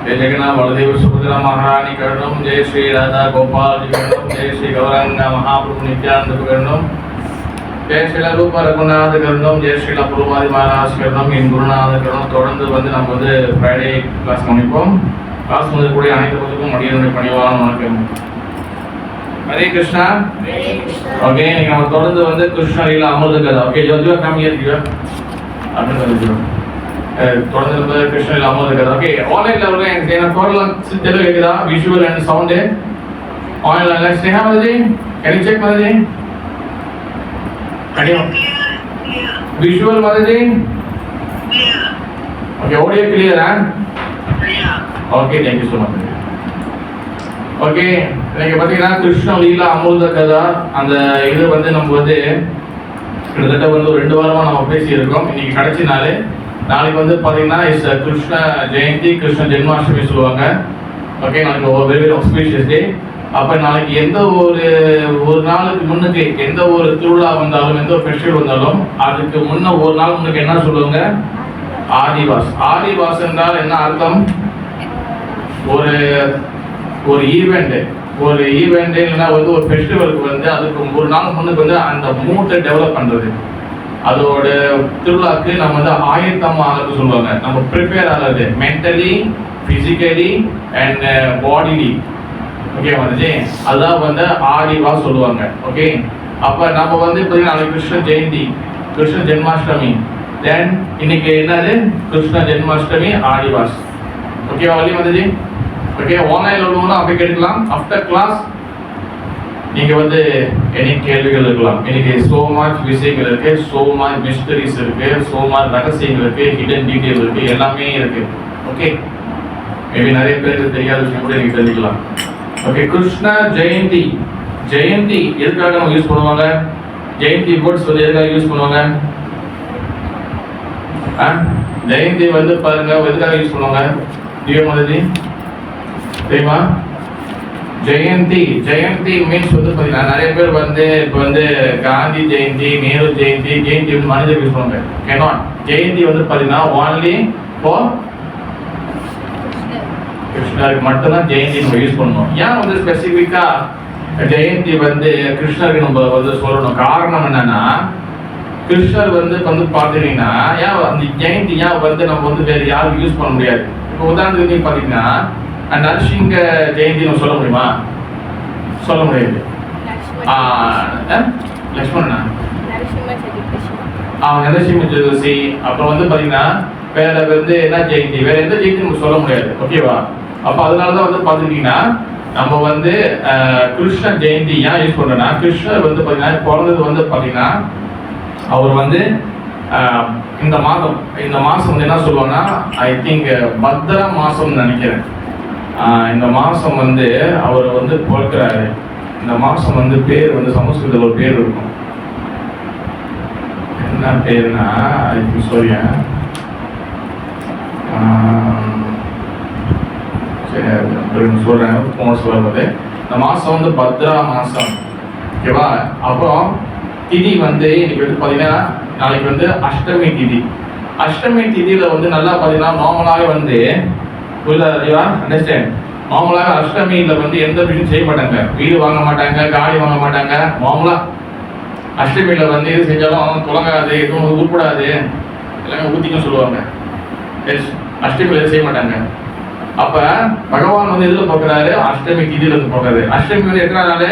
जय जगन्नाथ बलदेव सुभद्रा महारानी करणम, जय श्री राधा गोपाल जी करणम, जय श्री गौरांग महाप्रभु नित्यानंद करणम, जय श्रीला रूप रघुनाथ करणम, जय श्रीला पुरुवादी महाराज करणम, इन गुरुनाथ करणम. தொடர்ந்து வந்து நம்ம வந்து ஃப்ரைடே கிளாஸ் பண்ணிப்போம். கிளாஸ் முதல் கூட அனைத்து பகுதிக்கும் மடியனுடைய பணிவான வணக்கம். ஹரே கிருஷ்ணா. ஓகே, நீங்க நம்ம தொடர்ந்து வந்து கிருஷ்ண லீலா அமிர்த கதை. ஓகே, ஜோதிவா கம் ஹியர் யூ அப்படின்னு சொல்லிட்டு தொடர்ந்து வந்து கிருஷ்ண லீலா அமிர்த கதை. ஓகே, ஆன்லைன்ல வரல எனக்கு குரல் தெளிவு கேக்குதா? விஷுவல் அண்ட் சவுண்ட் ஆன்லைன்ல Sneha mataji can you check mataji? Visual mataji okay, audio கிளியரா? Okay, thank you so much. Okay, இன்னைக்கு பார்த்தீங்கன்னா கிருஷ்ண லீலா அமிர்த கதா அந்த இது வந்து நம்ம வந்து கிட்டத்தட்ட வந்து ஒரு 2 வாரமாக நம்ம பேசியிருக்கோம். இன்னைக்கு கடைசி நாள். நாளைக்கு வந்து பார்த்தீங்கன்னா கிருஷ்ண ஜெயந்தி, கிருஷ்ண ஜென்மாஷ்டமி சொல்லுவாங்க. ஓகே, நாளைக்கு ஒரு வெரி ஆஸ்பீஷியஸ் டே. அப்போ நாளைக்கு எந்த ஒரு நாளுக்கு முன்னுக்கு எந்த ஒரு திருவிழா வந்தாலும், எந்த ஒரு ஃபெஸ்டிவல் வந்தாலும் அதுக்கு முன்ன ஒரு நாள் முன்னுக்கு என்ன சொல்லுவாங்க? ஆதிவாஸ். ஆதிவாஸ் என்றால் என்ன அர்த்தம்? ஒரு ஈவெண்ட் இல்லைன்னா வந்து ஒரு ஃபெஸ்டிவலுக்கு வந்து அதுக்கு ஒரு நாள் முன்னுக்கு வந்து அந்த மூட்டை டெவலப் பண்ணுறது, அதோட திருவிழாக்கு நம்ம வந்து ஆயத்தம் ஆகிறது சொல்லுவாங்க. நம்ம ப்ரிப்பேர் ஆகிறது mentally, physically and bodily. Okay வந்துச்சு, அதுதான் வந்து ஆதிவாஸ் சொல்லுவாங்க. ஓகே, அப்போ நம்ம வந்து பார்த்தீங்கன்னா நாளைக்கு கிருஷ்ண ஜெயந்தி, கிருஷ்ண ஜென்மாஷ்டமி, தென் இன்னைக்கு என்னது கிருஷ்ண ஜென்மாஷ்டமி, ஆதிவாஸ். ஓகேவா வள்ளி வந்துச்சு? ஓகே, ஆன்லைன்ல உள்ளவங்களும் அப்படி கேட்கலாம். ஆஃப்டர் கிளாஸ் நீங்க வந்து எனி கேள்விகள் இருக்கலாம். இன்னைக்கு சோ மச் விஷயங்கள் இருக்கு, சோ மச் மிஸ்டரிஸ் இருக்கு, சோ மச் ரகசியங்கள் இருக்கு, ஹிடன் டீடைல் இருக்கு, எல்லாமே இருக்கு. ஓகே, மேபி நிறைய பேருக்கு தெரியாத விஷயம் கூட நீங்க தெரிஞ்சுக்கலாம். ஓகே, கிருஷ்ண ஜெயந்தி. ஜெயந்தி எதுக்காக நம்ம யூஸ் பண்ணுவாங்க? ஜெயந்தி வேர்ட்ஸ் வந்து எதுக்காக யூஸ் பண்ணுவாங்க? ஜெயந்தி வந்து பாருங்க எதுக்காக யூஸ் பண்ணுவாங்க? திவ்யமாததி தெரியுமா? ஜெயந்தி மீன்ஸ் வந்து பார்த்தீங்கன்னா நிறைய பேர் வந்து இப்போ வந்து காந்தி ஜெயந்தி, நேரு ஜெயந்தி வந்து மனிதர்கள் யூஸ் பண்ணுவாங்க. கேனாட். ஜெயந்தி வந்து பார்த்தீங்கன்னா ஒன்லி ஃபார் கிருஷ்ணருக்கு மட்டும்தான் ஜெயந்தி நம்ம யூஸ் பண்ணணும். ஏன் வந்து ஸ்பெசிஃபிக்கா ஜெயந்தி வந்து கிருஷ்ணருக்கு நம்ம வந்து சொல்லணும்? காரணம் என்னன்னா, கிருஷ்ணர் வந்து பார்த்துட்டீங்கன்னா ஏன் அந்த ஜெயந்தி ஏன் வந்து நம்ம வந்து வேறு யாரும் யூஸ் பண்ண முடியாது? இப்போ உதாரணத்துக்கு பார்த்தீங்கன்னா நரசிங்க ஜெயந்தி நம்ம சொல்ல முடியுமா? சொல்ல முடியாது. லக்ஷ்மணனா நரசிம்ம சதுர்த்தி. அப்புறம் வந்து பார்த்தீங்கன்னா வேற வந்து என்ன ஜெயந்தி, வேற எந்த ஜெயந்தி நம்ம சொல்ல முடியாது. ஓகேவா? அப்போ அதனாலதான் வந்து பார்த்துட்டீங்கன்னா நம்ம வந்து கிருஷ்ண ஜெயந்தி ஏன் யூஸ் பண்றோம்னா, கிருஷ்ணர் வந்து பார்த்தீங்கன்னா பிறந்தது வந்து பார்த்தீங்கன்னா அவர் வந்து இந்த மாதம் வந்து என்ன சொல்லுவாங்கன்னா, ஐ திங்க் பத்ர மாசம்னு நினைக்கிறேன். இந்த மாதம் வந்து அவர் வந்து பிறக்கிறாரு. இந்த மாதம் வந்து பேர் வந்து சமஸ்கிருதத்தில் ஒரு பேர் இருக்கும். என்ன பேருனா சூரியா சொல்றேன் சொல்லும்போது இந்த மாதம் வந்து பத்ரா மாதம். ஓகேவா? அப்புறம் திதி வந்து இன்னைக்கு வந்து பார்த்தீங்கன்னா நாளைக்கு வந்து அஷ்டமி திதி. அஷ்டமி திதியில வந்து நல்லா பார்த்தீங்கன்னா நார்மலாகவே வந்து அண்டர்ஸ்டாண்ட், நார்மலாக அஷ்டமியில வந்து எந்த விஷயம் செய்ய மாட்டாங்க. வீடு வாங்க மாட்டாங்க, காடி வாங்க மாட்டாங்க. நார்மலா அஷ்டமியில வந்து எது செஞ்சாலும் துளங்காது, எதுவும் உருப்படாது, எல்லாமே ஊத்திக்கும் சொல்லுவாங்க. அஷ்டமியில எதுவும் செய்ய மாட்டாங்க. அப்ப பகவான் வந்து எதுல பார்க்கிறாரு? அஷ்டமி திதியில இருந்து பார்க்கறாரு. அஷ்டமி வந்து எத்தனை நாள்?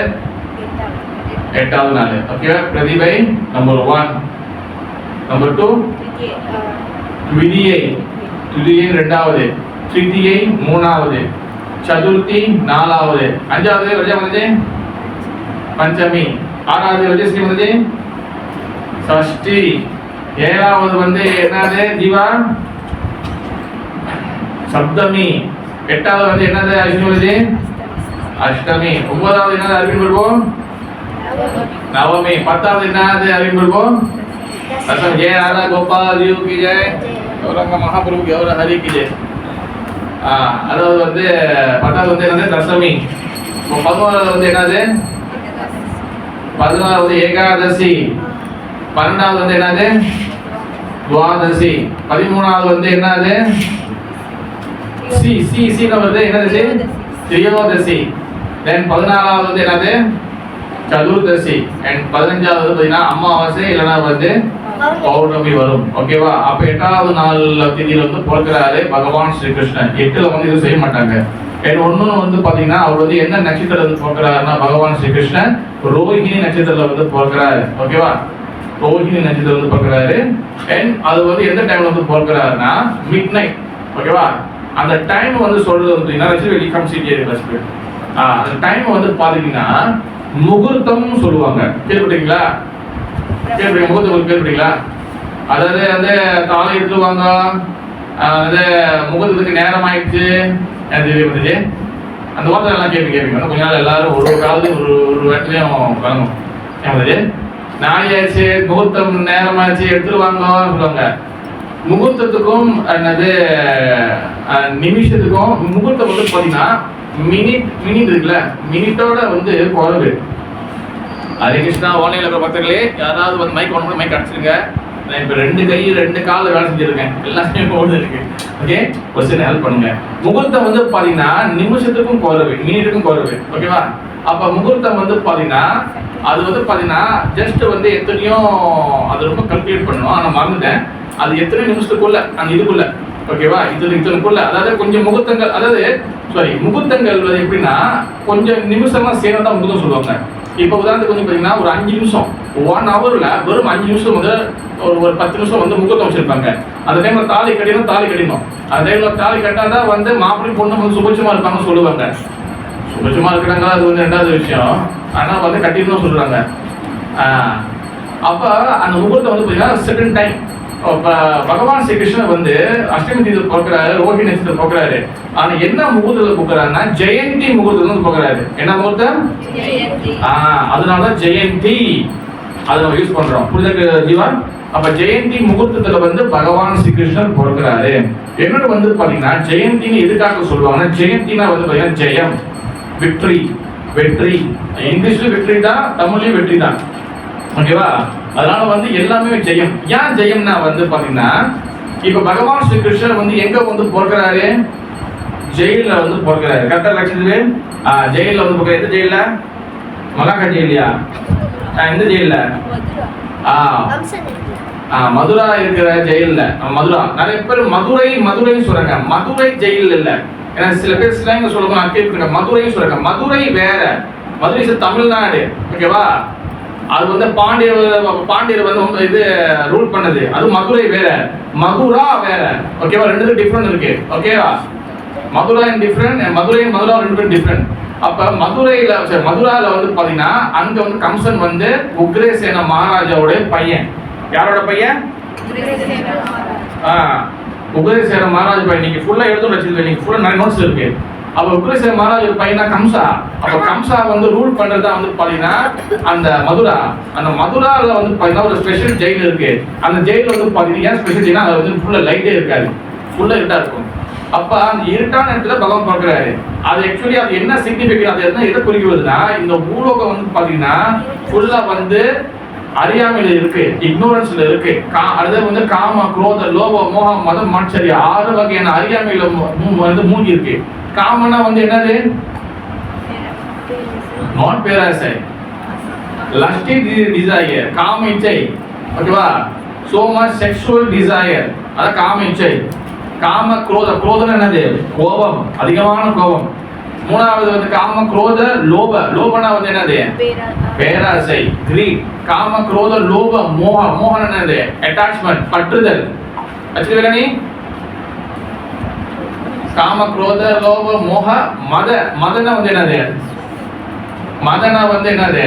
8வது நாள். ஓகே, பிரதிபை நம்பர் 1. நம்பர் 2 த்விதியை 2வது, திதியை 3வது, சதுர்த்தி 4வது, 5வது ரஜா வந்து பஞ்சமி, 6வது ரஜஸ்ரீ வந்து சஷ்டி, 7வது வந்து என்னது திவா சப்தமி, 8வது வந்து என்னது அஷ்டமி அஷ்டமி, 9வது என்னது அரவிந்த் பிரபு நவமி, 10வது என்னது அரவிந்த் பிரபு தசமி. ஜெய ராதா கோபால் ஜி की जय, गौरंग महाप्रभु गौर हरि की जय. அதாவது வந்து 10வது வந்து என்னது தசமி. 11வது வந்து என்னது 11வது ஏகாதசி, 12வது வந்து என்னது துவாதசி, 13வது வந்து என்னது சி வருது என்னது? திரியோதசி. தென் 14வது வந்து என்னது? சதுர்தசி. அண்ட் 15வது பார்த்தீங்கன்னா அமாவாசை இல்லைன்னா வந்து பௌர்ணமி வரும். ஓகேவா? அப்ப 8வது நாள் தேதியில வந்து பிறக்கிறாரு பகவான் ஸ்ரீ கிருஷ்ணன். 8ல வந்து இது செய்ய மாட்டாங்க. இன்னொன்னு வந்து பாத்தீங்கன்னா அவர் வந்து என்ன நட்சத்திரம் வந்து பிறக்கிறாருன்னா பகவான் ஸ்ரீ கிருஷ்ணன் ரோஹிணி நட்சத்திரத்துல வந்து பிறக்கிறாரு. ஓகேவா? ரோஹிணி நட்சத்திரம் வந்து பிறக்கிறாரு. அண்ட் அது வந்து எந்த டைம்ல வந்து பிறக்கிறாருன்னா மிட் நைட். ஓகேவா? அந்த டைம் வந்து சொல்றது வந்து அந்த டைம் வந்து பாத்தீங்கன்னா முகூர்த்தம் சொல்லுவாங்க. கேள்விப்பட்டீங்களா? முகூர்த்தம் கேள்விப்பட்டீங்களா? அதாவது வந்து தாலி எடுத்துவாங்க, அது முகூர்த்தத்துக்கு நேரம் ஆயிடுச்சு வந்துச்சு. அந்த வார்த்தை எல்லாம் கேட்பீங்க. கொஞ்ச நாள் எல்லாரும் ஒரு காலத்து ஒரு இடத்துலயும் வழங்கும். ஏன் நாளையாச்சு முகூர்த்தம் நேரம் ஆயிடுச்சு எடுத்துருவாங்க சொல்லுவாங்க. முகூர்த்தத்துக்கும் என்னது நிமிஷத்துக்கும் முகூர்த்தம் வந்து பார்த்தீங்கன்னா மினிட் இருக்குல்ல, மினிட்டோட வந்து குறைவு. ஹரே கிருஷ்ணா. ஆன்லைன்ல இருக்கிற பக்தர்களே யாராவது வந்து மைக் ஒன்று மைக் அடிச்சிருங்க. நான் இப்போ 2 கை 2 கால வேலை செஞ்சிருக்கேன். எல்லாமே ஓடுது இருக்கு. ஓகே, ஒரு சில ஹெல்ப் பண்ணுங்க. முகூர்த்தம் வந்து பார்த்தீங்கன்னா நிமிஷத்துக்கும் குறைவு, மினிட்டுக்கும் குறைவு. ஓகேவா? அப்ப முகூர்த்தம் வந்து பார்த்தீங்கன்னா அது வந்து பார்த்தீங்கன்னா ஜஸ்ட் வந்து எத்தனையோ அது ரொம்ப கல்குலேட் பண்ணணும். ஆனால் மறந்துட்டேன் அது எத்தனை நிமிஷத்துக்குள்ள அந்த இதுக்குள்ள. ஓகேவா? இதுக்குள்ள அதாவது கொஞ்சம் முகூர்த்தங்கள், அதாவது சாரி முகூர்த்தங்கள் வந்து எப்படின்னா கொஞ்சம் நிமிஷம்லாம் சேர்ந்தா முகூர்த்தம் சொல்லுவாங்க. இப்போ உதாரணத்துக்கு வந்து பார்த்தீங்கன்னா ஒரு 5 நிமிஷம் 1 ஹவர்ல வெறும் 5 நிமிஷம் வந்து ஒரு 10 நிமிஷம் வந்து முகூர்த்தம் வச்சிருப்பாங்க. அந்த டைம்ல தாலி கட்டிடணும். அந்த டைம்ல தாலி கட்டாதான் வந்து மாப்பிள்ளை பொண்ணு வந்து சுபட்சமா இருப்பாங்கன்னு சொல்லுவாங்க. சுபட்சமா இருக்கிறாங்க அது வந்து 2வது விஷயம். ஆனா வந்து கட்டிடணும் சொல்றாங்க. அப்ப அந்த முகூர்த்தம் வந்து பார்த்தீங்கன்னா செகண்ட் டைம் பகவான் ஸ்ரீ கிருஷ்ணன் வந்து அஷ்டமி தீதி போக்குறாரு, ரோஹிணி நட்சத்திரம் போக்குறாரு. ஆனா என்ன முகூர்த்தத்துல போக்குறாருன்னா ஜெயந்தி முகூர்த்தம் வந்து போக்குறாரு. என்ன முகூர்த்தம்? அதனாலதான் ஜெயந்தி அதை நம்ம யூஸ் பண்றோம். புரியுதா ஜீவா? அப்ப ஜெயந்தி முகூர்த்தத்துல வந்து பகவான் ஸ்ரீ கிருஷ்ணன் பிறக்கிறாரு. என்னோட வந்து பாத்தீங்கன்னா ஜெயந்தின்னு எதுக்காக சொல்லுவாங்கன்னா ஜெயந்தினா வந்து பாத்தீங்கன்னா ஜெயம், விக்டரி, வெற்றி. இங்கிலீஷ்ல வெற்றி தான், தமிழ்லயும் வெற்றி தான். ஓகேவா? அதனால வந்து எல்லாமே ஜெயம். ஏன் ஜெயம்னா வந்து பாத்தீங்கன்னா இப்ப பகவான் ஸ்ரீ கிருஷ்ணன் வந்து எங்க வந்து பிறக்கிறாரு? ஜெயில வந்து பிறக்கிறாரு. கரெக்டா லட்சத்துவே ஜெயில வந்து பிறக்கிறாரு. எந்த ஜெயில? மலாக்கா ஜெயிலியா? எந்த ஜெயில? மதுரா இருக்கிற ஜெயில்ல. மதுரா நிறைய பேர் மதுரை சொல்றாங்க. மதுரை ஜெயில் இல்ல. ஏன்னா சில பேர் சிலங்க சொல்லுவாங்க, நான் கேட்கிறேன் மதுரைன்னு சொல்றாங்க. மதுரை வேற. மதுரை தமிழ்நாடு. ஓகேவா? அது வந்து பாண்டியர் வந்து இது ரூல் பண்ணது. அது மதுரை வேற, மதுரா வேற. ஓகேவா? ரெண்டுக்கும் டிஃபரெண்ட் இருக்கு. ஓகேவா? Mathura different, Mathura 2 different. அப்ப மதுரால வந்து பாத்தீங்கன்னா அங்க வந்து கம்சன் வந்து உக்ரசேன மகாராஜாவோட பையன். யாரோட பையன்? உக்ரசேன மகாராஜா பையன். நீங்க ஃபுல்லா எடுத்து வச்சிருக்கீங்க. நீங்க ஃபுல்லா 9 நோட்ஸ் இருக்கு. அப்ப உக்ரசேன மகாராஜா பையனா கம்சா. அப்ப கம்சா வந்து ரூல் பண்றதா வந்து பாத்தீங்கன்னா அந்த மதுரா. அந்த மதுரால வந்து பாத்தீங்கன்னா ஒரு ஸ்பெஷல் ஜெயில் இருக்கு. அந்த ஜெயில் வந்து பாத்தீங்கன்னா ஏன் ஸ்பெஷல் ஜெயில்னா அது வந்து ஃபுல்லா லைட்டே இருக்காது, ஃபுல்லா இருட்டா இருக்கும். அப்ப அந்த இருட்டான இடத்துல பகவான் பார்க்கிறாரு. அது ஆக்சுவலி அது என்ன சிக்னிஃபிகன்ட், அது என்ன எதை குறிக்குதுன்னா இந்த பூலோகம் வந்து பாத்தீங்கன்னா ஃபுல்லா வந்து அறியாமையில இருக்கு, இக்னோரன்ஸ்ல இருக்கு. அது வந்து காம, குரோத, லோப, மோகம், மதம், மாச்சரியம் 6 வகையான அறியாமையில வந்து மூழ்கி இருக்கு. காமனா வந்து என்னது? நாட் பேராசை, லஸ்டி டிசையர், காம இச்சை. ஓகேவா? சோ மச் செக்சுவல் டிசையர், அத காம இச்சை. காம குரோத, குரோதம் என்னது? கோபம், அதிகமான கோபம். 3வது வந்து காம குரோத லோப, லோபனா வந்து என்னது? பேராசை, கிரீட். காம குரோத லோப மோக, மோகன என்னது? அட்டாச்மெண்ட், பற்றுதல். அச்சுவேலனி காம குரோத லோப மோக மத, மதன வந்து என்னது? மதன வந்து என்னது?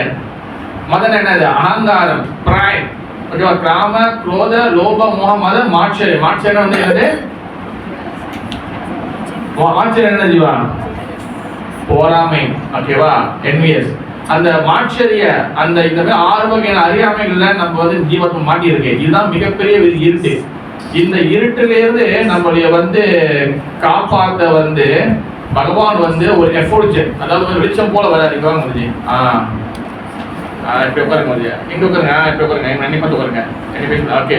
மதன என்னது? அகங்காரம், பிரைட். ஓகேவா? காம குரோத லோப மோக மத மாட்சரியம். மாட்சரியம் வந்து என்னது? மாட்சரியம் என்ன ஜீவா? போராமை. ஓகேவா? என்வியஸ். அந்த மாட்சரிய அந்த இந்த மாதிரி 6 வகையான அறியாமைகள்ல நம்ம வந்து ஜீவத்தை மாட்டி இருக்கு. இதுதான் மிகப்பெரிய இருட்டு. இந்த இருட்டிலிருந்து நம்மளுடைய வந்து காப்பாத்த வந்து பகவான் வந்து ஒரு எஃபோர்ட், அதாவது ஒரு வெளிச்சம் போல வராது. இப்ப உட்காருங்க. இங்க உட்காருங்க. இங்க உட்காருங்க. நன்றி பார்த்து உட்காருங்க. ஓகே,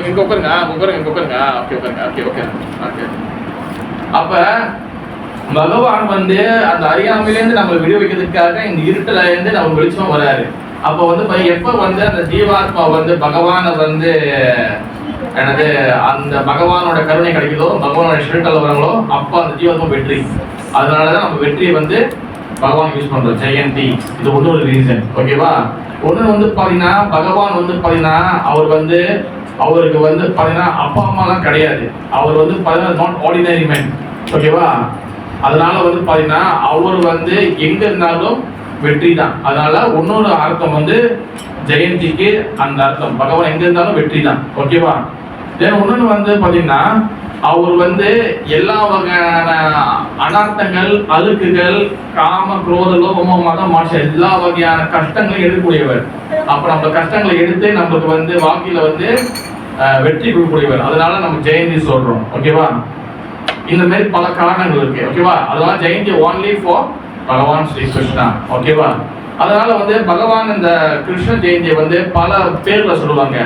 இங்க உட்காருங்க. ஓகே, உட்காருங்க. ஓகே. அப்ப பகவான் வந்து அந்த அறியாமையிலேருந்து நம்ம விடு வைக்கிறதுக்காக இந்த இருட்டுல இருந்து நம்ம வெளிச்சம் வராரு. அப்ப வந்து எப்ப வந்து அந்த ஜீவாத்மா வந்து பகவானை வந்து எனது அந்த பகவானோட கருணை கிடைக்குதோ, பகவானோட ஷெல்டர்ல வராங்களோ, அப்ப அந்த ஜீவாத்மா வெற்றி. அதனாலதான் நம்ம வெற்றியை வந்து பகவான் யூஸ் பண்றோம், ஜெயந்தி. இது ஒன்று ஒரு ரீசன், ஓகேவா? ஒன்று வந்து பாத்தீங்கன்னா பகவான் வந்து பாத்தீங்கன்னா அவருக்கு வந்து பாத்தீங்கன்னா அப்பா அம்மாலாம் கிடையாது. அவர் வந்து பாத்தீங்கன்னா நாட் ஆர்டினரி மேன், ஓகேவா? அதனால வந்து பாத்தீங்கன்னா அவர் வந்து எங்க இருந்தாலும் வெற்றி தான். அதனால இன்னொரு அர்த்தம் வந்து ஜெயந்திக்கு அந்த அர்த்தம் பகவான் எங்க இருந்தாலும் வெற்றி தான், ஓகேவா? இன்னொன்று வந்து பாத்தீங்கன்னா அவர் வந்து எல்லா வகையான அனர்த்தங்கள், அழுக்குகள், காம, குரோத, லோபமோ, மதம், மாற்றம் எல்லா வகையான கஷ்டங்களையும் எடுக்கக்கூடியவர். அப்ப நம்ம கஷ்டங்களை எடுத்து நம்மளுக்கு வந்து வாழ்க்கையில வந்து வெற்றி கொடுக்கக்கூடியவர். அதனால நம்ம ஜெயந்தி சொல்றோம், ஓகேவா? இந்த மாதிரி பல காரணங்கள் இருக்கு, ஓகேவா? அதனால ஜெயந்தி ஒன்லி ஃபார் பகவான் ஸ்ரீ கிருஷ்ணா, ஓகேவா? அதனால வந்து பகவான் இந்த கிருஷ்ண ஜெயந்தியை வந்து பல பேர்ல சொல்லுவாங்க.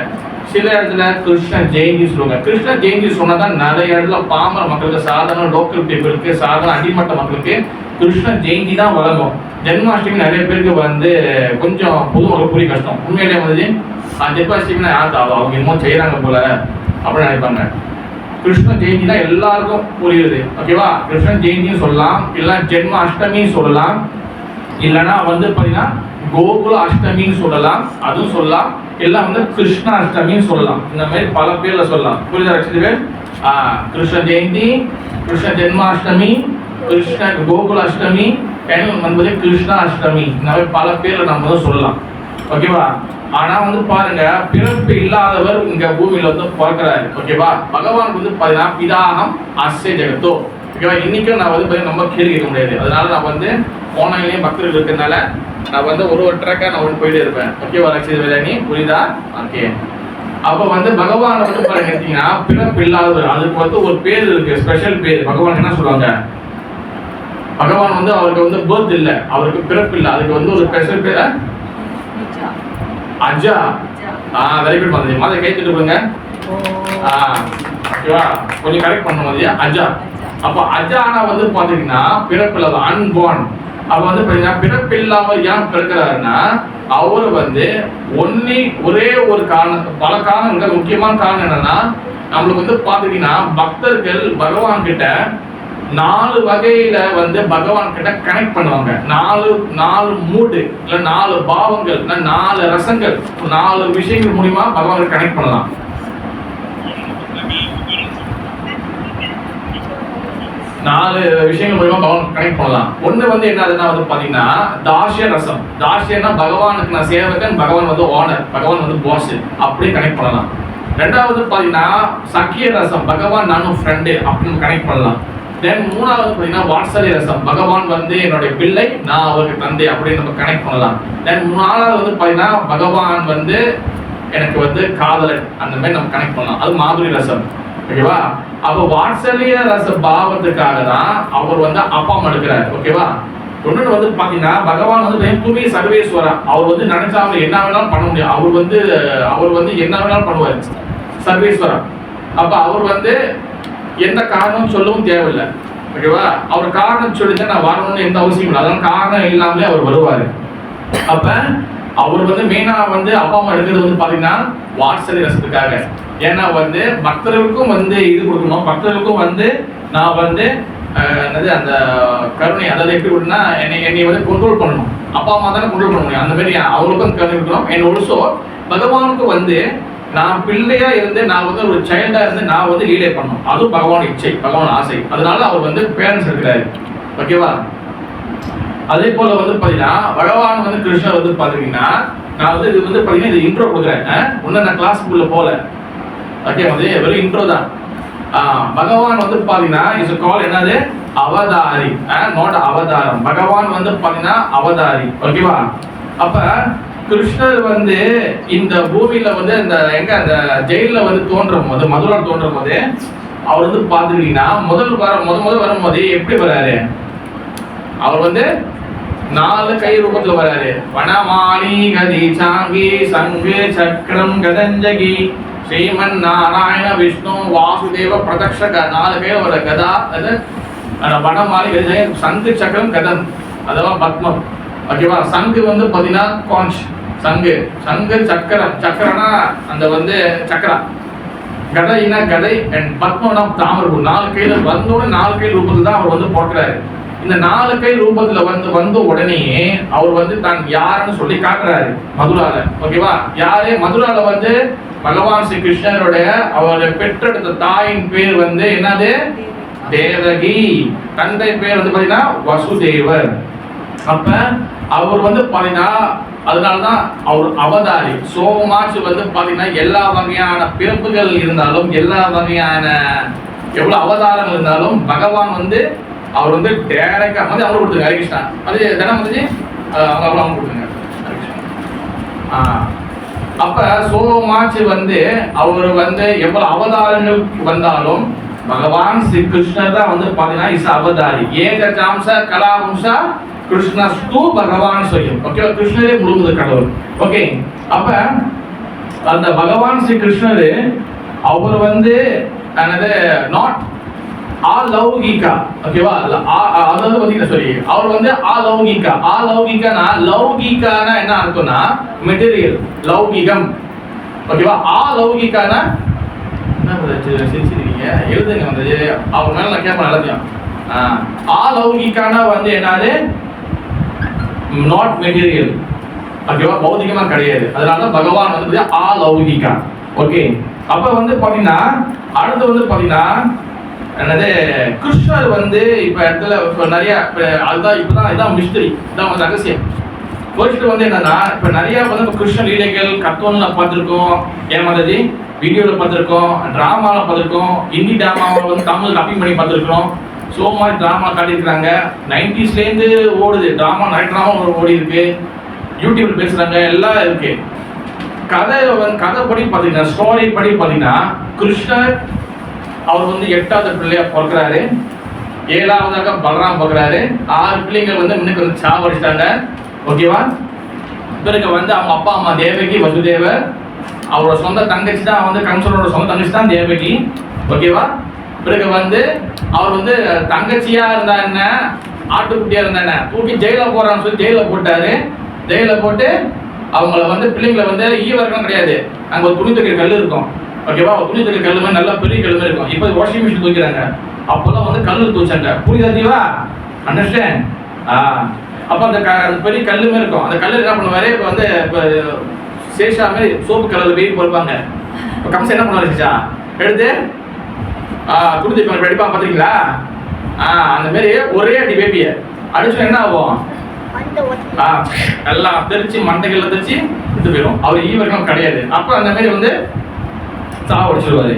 சில இடத்துல கிருஷ்ண ஜெயந்தி சொல்லுவாங்க. கிருஷ்ண ஜெயந்தி சொன்னதான் நிறைய இடத்துல பாமர மக்களுக்கு, சாதாரண லோக்கல் பீப்புளுக்கு, சாதாரண அடிமட்ட மக்களுக்கு கிருஷ்ண ஜெயந்தி தான் வழங்கும். ஜென்மாஷ்டமி நிறைய பேருக்கு வந்து கொஞ்சம் பொதுமக்கள் புரிய கஷ்டம். உண்மையிலே வந்து ஜென்மாஷ்டமினா அவங்க இன்னும் செய்யறாங்க போல அப்படின்னு நினைப்பாங்க. கிருஷ்ண ஜெயந்தி தான் எல்லாருக்கும் புரியுது, ஓகேவா? கிருஷ்ண ஜெயந்தியும் சொல்லலாம், இல்ல ஜென்ம அஷ்டமின்னு சொல்லலாம், இல்லைன்னா வந்து பாத்தீங்கன்னா கோகுல அஷ்டமின்னு சொல்லலாம், அதுவும் சொல்லலாம், எல்லாம் வந்து கிருஷ்ண அஷ்டமின்னு சொல்லலாம். இந்த மாதிரி பல பேர்ல சொல்லலாம். புரியுதா லட்சத்து பேர்? கிருஷ்ண ஜெயந்தி, கிருஷ்ண ஜென்மாஷ்டமி, கிருஷ்ண கோகுல அஷ்டமி, வந்து கிருஷ்ண அஷ்டமி, இந்த மாதிரி பல பேர்ல நம்ம வந்து சொல்லலாம், ஓகேவா? ஆனா வந்து பாருங்க, பிறப்பு இல்லாதவர் இங்க பூமியில வந்து பிறக்கிறாரு, ஓகேவா? பகவானுக்கு வந்து பாத்தீங்கன்னா பிதாகம் அஸ்ய ஜெகத்தோ, ஓகேவா? இன்னைக்கும் நான் வந்து ரொம்ப கேள்வி கேட்க முடியாது. அதனால நான் வந்து ஆன்லைன்லயும் பக்தர்கள் இருக்கிறதுனால நான் வந்து ஒரு ட்ராக்கா நான் வந்து போயிட்டு இருப்பேன், ஓகேவா? லட்சத்து வேதானி, புரியுதா? ஓகே. அப்ப வந்து பகவான் வந்து பாருங்க எடுத்தீங்கன்னா பிறப்பு இல்லாதவர், அதுக்கு வந்து ஒரு பேர் இருக்கு, ஸ்பெஷல் பேர். பகவான் என்ன சொல்லுவாங்க? பகவான் வந்து அவருக்கு வந்து பர்த் இல்ல, அவருக்கு பிறப்பு இல்ல, அதுக்கு வந்து ஒரு ஸ்பெஷல் பேர் அஜா. வெரி குட் மாதிரி மாதிரி கேட்டுட்டு போங்க, ஓகேவா? கொஞ்சம் கரெக்ட் பண்ண மாதிரி அஜா. அப்போ அஜானா வந்து பாத்தீங்கன்னா பிறப்பு இல்லாத, அன்பார்ன். அப்ப வந்து பாத்தீங்கன்னா பிறப்பு இல்லாமல் ஏன் பிறக்கிறாருன்னா அவர் வந்து ஒரே ஒரு காரணம், பல காரணங்கள், முக்கியமான காரணம் என்னன்னா நம்மளுக்கு வந்து பாத்தீங்கன்னா பக்தர்கள் பகவான் கிட்ட 4 வகையில வந்து பகவான் கிட்ட கனெக்ட் பண்ணுவாங்க. 4 மூடு, இல்ல 4 பாவங்கள், இல்ல 4 ரசங்கள், 4 விஷயங்கள் மூலமா பகவான் கனெக்ட் பண்ணலாம். நாலு விஷயங்கள் மூலமா பகவான் கனெக்ட் பண்ணலாம். ஒண்ணு வந்து என்னதுன்னா வந்து பாத்தீங்கன்னா தாஷ்ய ரசம். தாஷ்யன்னா பகவானுக்கு நான் சேவகன், பகவான் வந்து ஓனர், பகவான் வந்து பாஸ், அப்படியே கனெக்ட் பண்ணலாம். ரெண்டாவது பாத்தீங்கன்னா சக்கிய ரசம், பகவான் நானும் ஃப்ரெண்டு அப்படின்னு கனெக்ட் பண்ணலாம். தென் மூணாவது பாத்தீங்கன்னா வாத்சல்ய ரசம், பகவான் வந்து என்னுடைய பிள்ளை, நான் அவருக்கு தந்தை அப்படின்னு நம்ம கனெக்ட் பண்ணலாம். தென் நாலாவது வந்து பாத்தீங்கன்னா பகவான் வந்து எனக்கு வந்து காதலன், அந்த மாதிரி நம்ம கனெக்ட் பண்ணலாம். அது மாதுரி ரசம், ஓகேவா? அப்ப வாத்சல்ய ரச பாவத்துக்காக தான் அவர் வந்து அப்பா அம்மா எடுக்கிறாரு, ஓகேவா? ஒண்ணு வந்து பாத்தீங்கன்னா பகவான் வந்து துமி சர்வேஸ்வரா, அவர் வந்து நினைச்சா அவர் என்ன வேணாலும் பண்ண முடியும். அவர் வந்து என்ன வேணாலும் பண்ணுவார், சர்வேஸ்வரா. அப்ப அவர் வந்து எந்த காரணம் சொல்லவும் தேவையில்லை, ஓகேவா? அவர் காரணம் சொல்லிதான் நான் வரணும்னு எந்த அவசியம் இல்லை. அதனால காரணம் இல்லாமலே அவர் வருவாரு. அப்ப அவர் வந்து மெயினா வந்து அப்பா அம்மா எடுக்கிறது வந்து பாத்தீங்கன்னா வாத்சல்ய ரசத்துக்காக. ஏன்னா வந்து பக்தர்களுக்கும் வந்து இது கொடுக்கணும், பக்தர்களுக்கும் வந்து நான் வந்து அந்த கருணை, அதாவது எப்படி கொடுனா என்னை வந்து கண்ட்ரோல் பண்ணணும். அப்பா அம்மா தானே கண்ட்ரோல் பண்ண முடியும், அந்த மாதிரி அவங்களுக்கும் கருணை கொடுக்கணும். என்ன ஒழுசோ பகவானுக்கு வந்து நான் பிள்ளையா இருந்து, நான் வந்து ஒரு சைல்டா இருந்து நான் வந்து லீலை பண்ணணும். அதுவும் பகவான் இச்சை, பகவான் ஆசை. அதனால அவர் வந்து பேரண்ட்ஸ் இருக்கிறாரு, ஓகேவா? அதே போல வந்து பாத்தீங்கன்னா பகவான் வந்து கிருஷ்ணர் வந்து பாத்தீங்கன்னா நான் வந்து இது வந்து பாத்தீங்கன்னா இது இன்ட்ரோ கொடுக்குறேன். ஒன்னும் நான் கிளாஸ்க்குள்ள போல, ஓகே? வந்து வெறும் இன்ட்ரோ தான். பகவான் வந்து பாத்தீங்கன்னா இஸ் கால் என்னது? அவதாரி, நாட் அவதாரம். பகவான் வந்து பாத்தீங்கன்னா அவதாரி, ஓகேவா? அப்ப கிருஷ்ணர் வந்து இந்த பூமியில வந்து அந்த ஜெயில வந்து தோன்றும் போது, மதுரா தோன்றும் போது அவர் வந்து பாத்துக்கிட்டீங்கன்னா முதல் வரும்போது எப்படி வராரு? அவர் வந்து 4 கை ரூபத்துல வராரு. வனமாலி கதி சாங்கி சங்கு சக்கரம் கதஞ்சகி ஸ்ரீமன் நாராயண விஷ்ணு வாசுதேவ பிரதக்ஷக 4 கையில வர கதா. அது வனமாலி கதி சங்கு சக்கரம் கதம் அதுவா பத்மம். ஓகேவா? சங்கு வந்து பாத்தீங்கன்னா காஞ்ச் சங்கு, சங்கு சக்கரம், சக்கரனா அந்த வந்து சக்கரா, கதைனா கதை, அண்ட் பத்மனா தாமரபூ. 4 கையில வந்தோட 4 கை ரூபத்துல தான் அவர் வந்து போக்குறாரு. இந்த 4 கை ரூபத்துல வந்த உடனே அவர் வந்து தான் யாருன்னு சொல்லி காட்டுறாரு மதுரால. ஓகேவா? யாரு மதுரால வந்து பகவான் ஸ்ரீ கிருஷ்ணருடைய அவர் பெற்றெடுத்த தாயின் பேர் வந்து என்னது? தேவகி. தந்தை பேர் வந்து பாத்தீங்கன்னா வசுதேவர். அப்ப அவர் வந்து பாத்தீங்கன்னா அதனாலதான் அவர் அவதாரி. சோ மச் வந்து பாத்தீங்கன்னா எல்லா வகையான பிறப்புகள் இருந்தாலும், எல்லா வகையான எவ்வளவு அவதாரங்கள் இருந்தாலும் பகவான் வந்து அவர் வந்து டைரக்டா வந்து அவர் கொடுத்துருங்க. ஹரே கிருஷ்ணா. அது தினம் வந்து அவங்க கொடுத்துருங்க. அப்ப சோ மச் வந்து அவர் வந்து எவ்வளவு அவதாரங்கள் வந்தாலும் பகவான் ஸ்ரீ கிருஷ்ணர் தான் வந்து பாத்தீங்கன்னா இஸ் அவதாரி. ஏகஜாம்ச கலாவம்சா கிருஷ்ணஸ்து பகவான் சொல்லும். ஓகே, கிருஷ்ணரே முழுமுது கடவுள். ஓகே, அப்ப அந்த பகவான் ஸ்ரீ கிருஷ்ணர் அவர் வந்து என்னது நாட் அலௌகிகா. ஓகேவா? அதாவது பாத்தீங்கன்னா சொல்லி அவர் வந்து அலௌகிகா. அலௌகிகானா லௌகிகானா என்ன அர்த்தம்னா மெட்டீரியல், லௌகிகம். ஓகேவா? அலௌகிகானா என்ன சிரிச்சிருக்கீங்க? எழுதுங்க வந்து அவர் மேல நான் கேட்பேன் எல்லாத்தையும். அலௌகிகானா வந்து என்னது? Not material. ஓகேவா? பௌதிகமா கிடையாது. அதனால பகவான் வந்து அலௌகிகா. ஓகே, அப்ப வந்து பாத்தீங்கன்னா அடுத்து வந்து பாத்தீங்கன்னா என்னது கிருஷ்ணர் வந்து இப்ப இடத்துல நிறைய அதுதான் இப்பதான் இதான் மிஸ்டரி, இதான் வந்து ரகசியம். ஃபர்ஸ்ட் வந்து என்னன்னா இப்ப நிறைய வந்து கிருஷ்ண லீலைகள் கத்தோன்னு பார்த்துருக்கோம், ஏமாதி வீடியோவில் பார்த்துருக்கோம், ட்ராமாவில் பார்த்துருக்கோம், ஹிந்தி ட்ராமாவை வந்து தமிழ் கப்பி பண்ணி பார்த்துருக்கோம். ஸோ மாதிரி ட்ராமா காட்டியிருக்கிறாங்க. 90ஸ்லேருந்து ஓடுது ட்ராமா, நிறைய ட்ராமா ஓடி இருக்கு, யூடியூப்ல பேசுறாங்க, எல்லாம் இருக்கு. கதை படி பார்த்தீங்கன்னா, ஸ்டோரி படி பார்த்தீங்கன்னா கிருஷ்ணர் அவர் வந்து 8வது பிள்ளையா பிறக்கிறாரு, 7வதாக பலராம் பிறக்கிறாரு, 6 பிள்ளைங்க வந்து முன்னுக்கு வந்து சாவடிச்சிட்டாங்க. ஓகேவா? பிறகு வந்து அவங்க அப்பா அம்மா தேவகி வசுதேவர், அவரோட சொந்த தங்கச்சி தான் வந்து கம்சனோட சொந்த தங்கச்சி தான் தேவகி. ஓகேவா? பிறகு வந்து அவர் வந்து தங்கச்சியா இருந்தா என்ன, ஆட்டுக்குட்டியா இருந்தா என்ன, தூக்கி ஜெயில போறான்னு சொல்லி ஜெயில போட்டாரு. ஜெயில போட்டு அவங்கள வந்து பிள்ளைங்களை வந்து ஈவர்க்கம் கிடையாது, அங்க ஒரு துணி துவைக்கிற கல் இருக்கும். ஓகேவா? துணி துவைக்கிற கல் மாதிரி நல்லா பெரிய கல் மாதிரி இருக்கும். இப்போ வாஷிங் மிஷின் துவைக்கிறாங்க, அப்போதான் வந்து கல் துவைச்சாங்க. புரியுதா தீவா? அண்டர்ஸ்டாண்ட்? அப்போ அந்த பெரிய கல் மாதிரி இருக்கும். அந்த கல் என்ன பண்ணுவாரு, இப்போ வந்து இப்போ சேஷா மாதிரி சோப்பு கலர்ல வெயில் போடுவாங்க. இப்போ கம்சன் என்ன பண்ணுவாரு, சேஷா எடுத்து துணி துவைப்பாங்க, அடிப்பாங்க பார்த்துருக்கீங்களா? அந்த மாதிரி ஒரே அடி பேபியை அடிச்சு என்ன ஆகும், எல்லாம் தெரிச்சு மண்டைகள்ல தெரிச்சு இது போயிடும். அவர் ஈவர்க்கம் கிடையாது. அப்ப அந்த மாதிரி வந்து சாவடிச்சிருவாரு.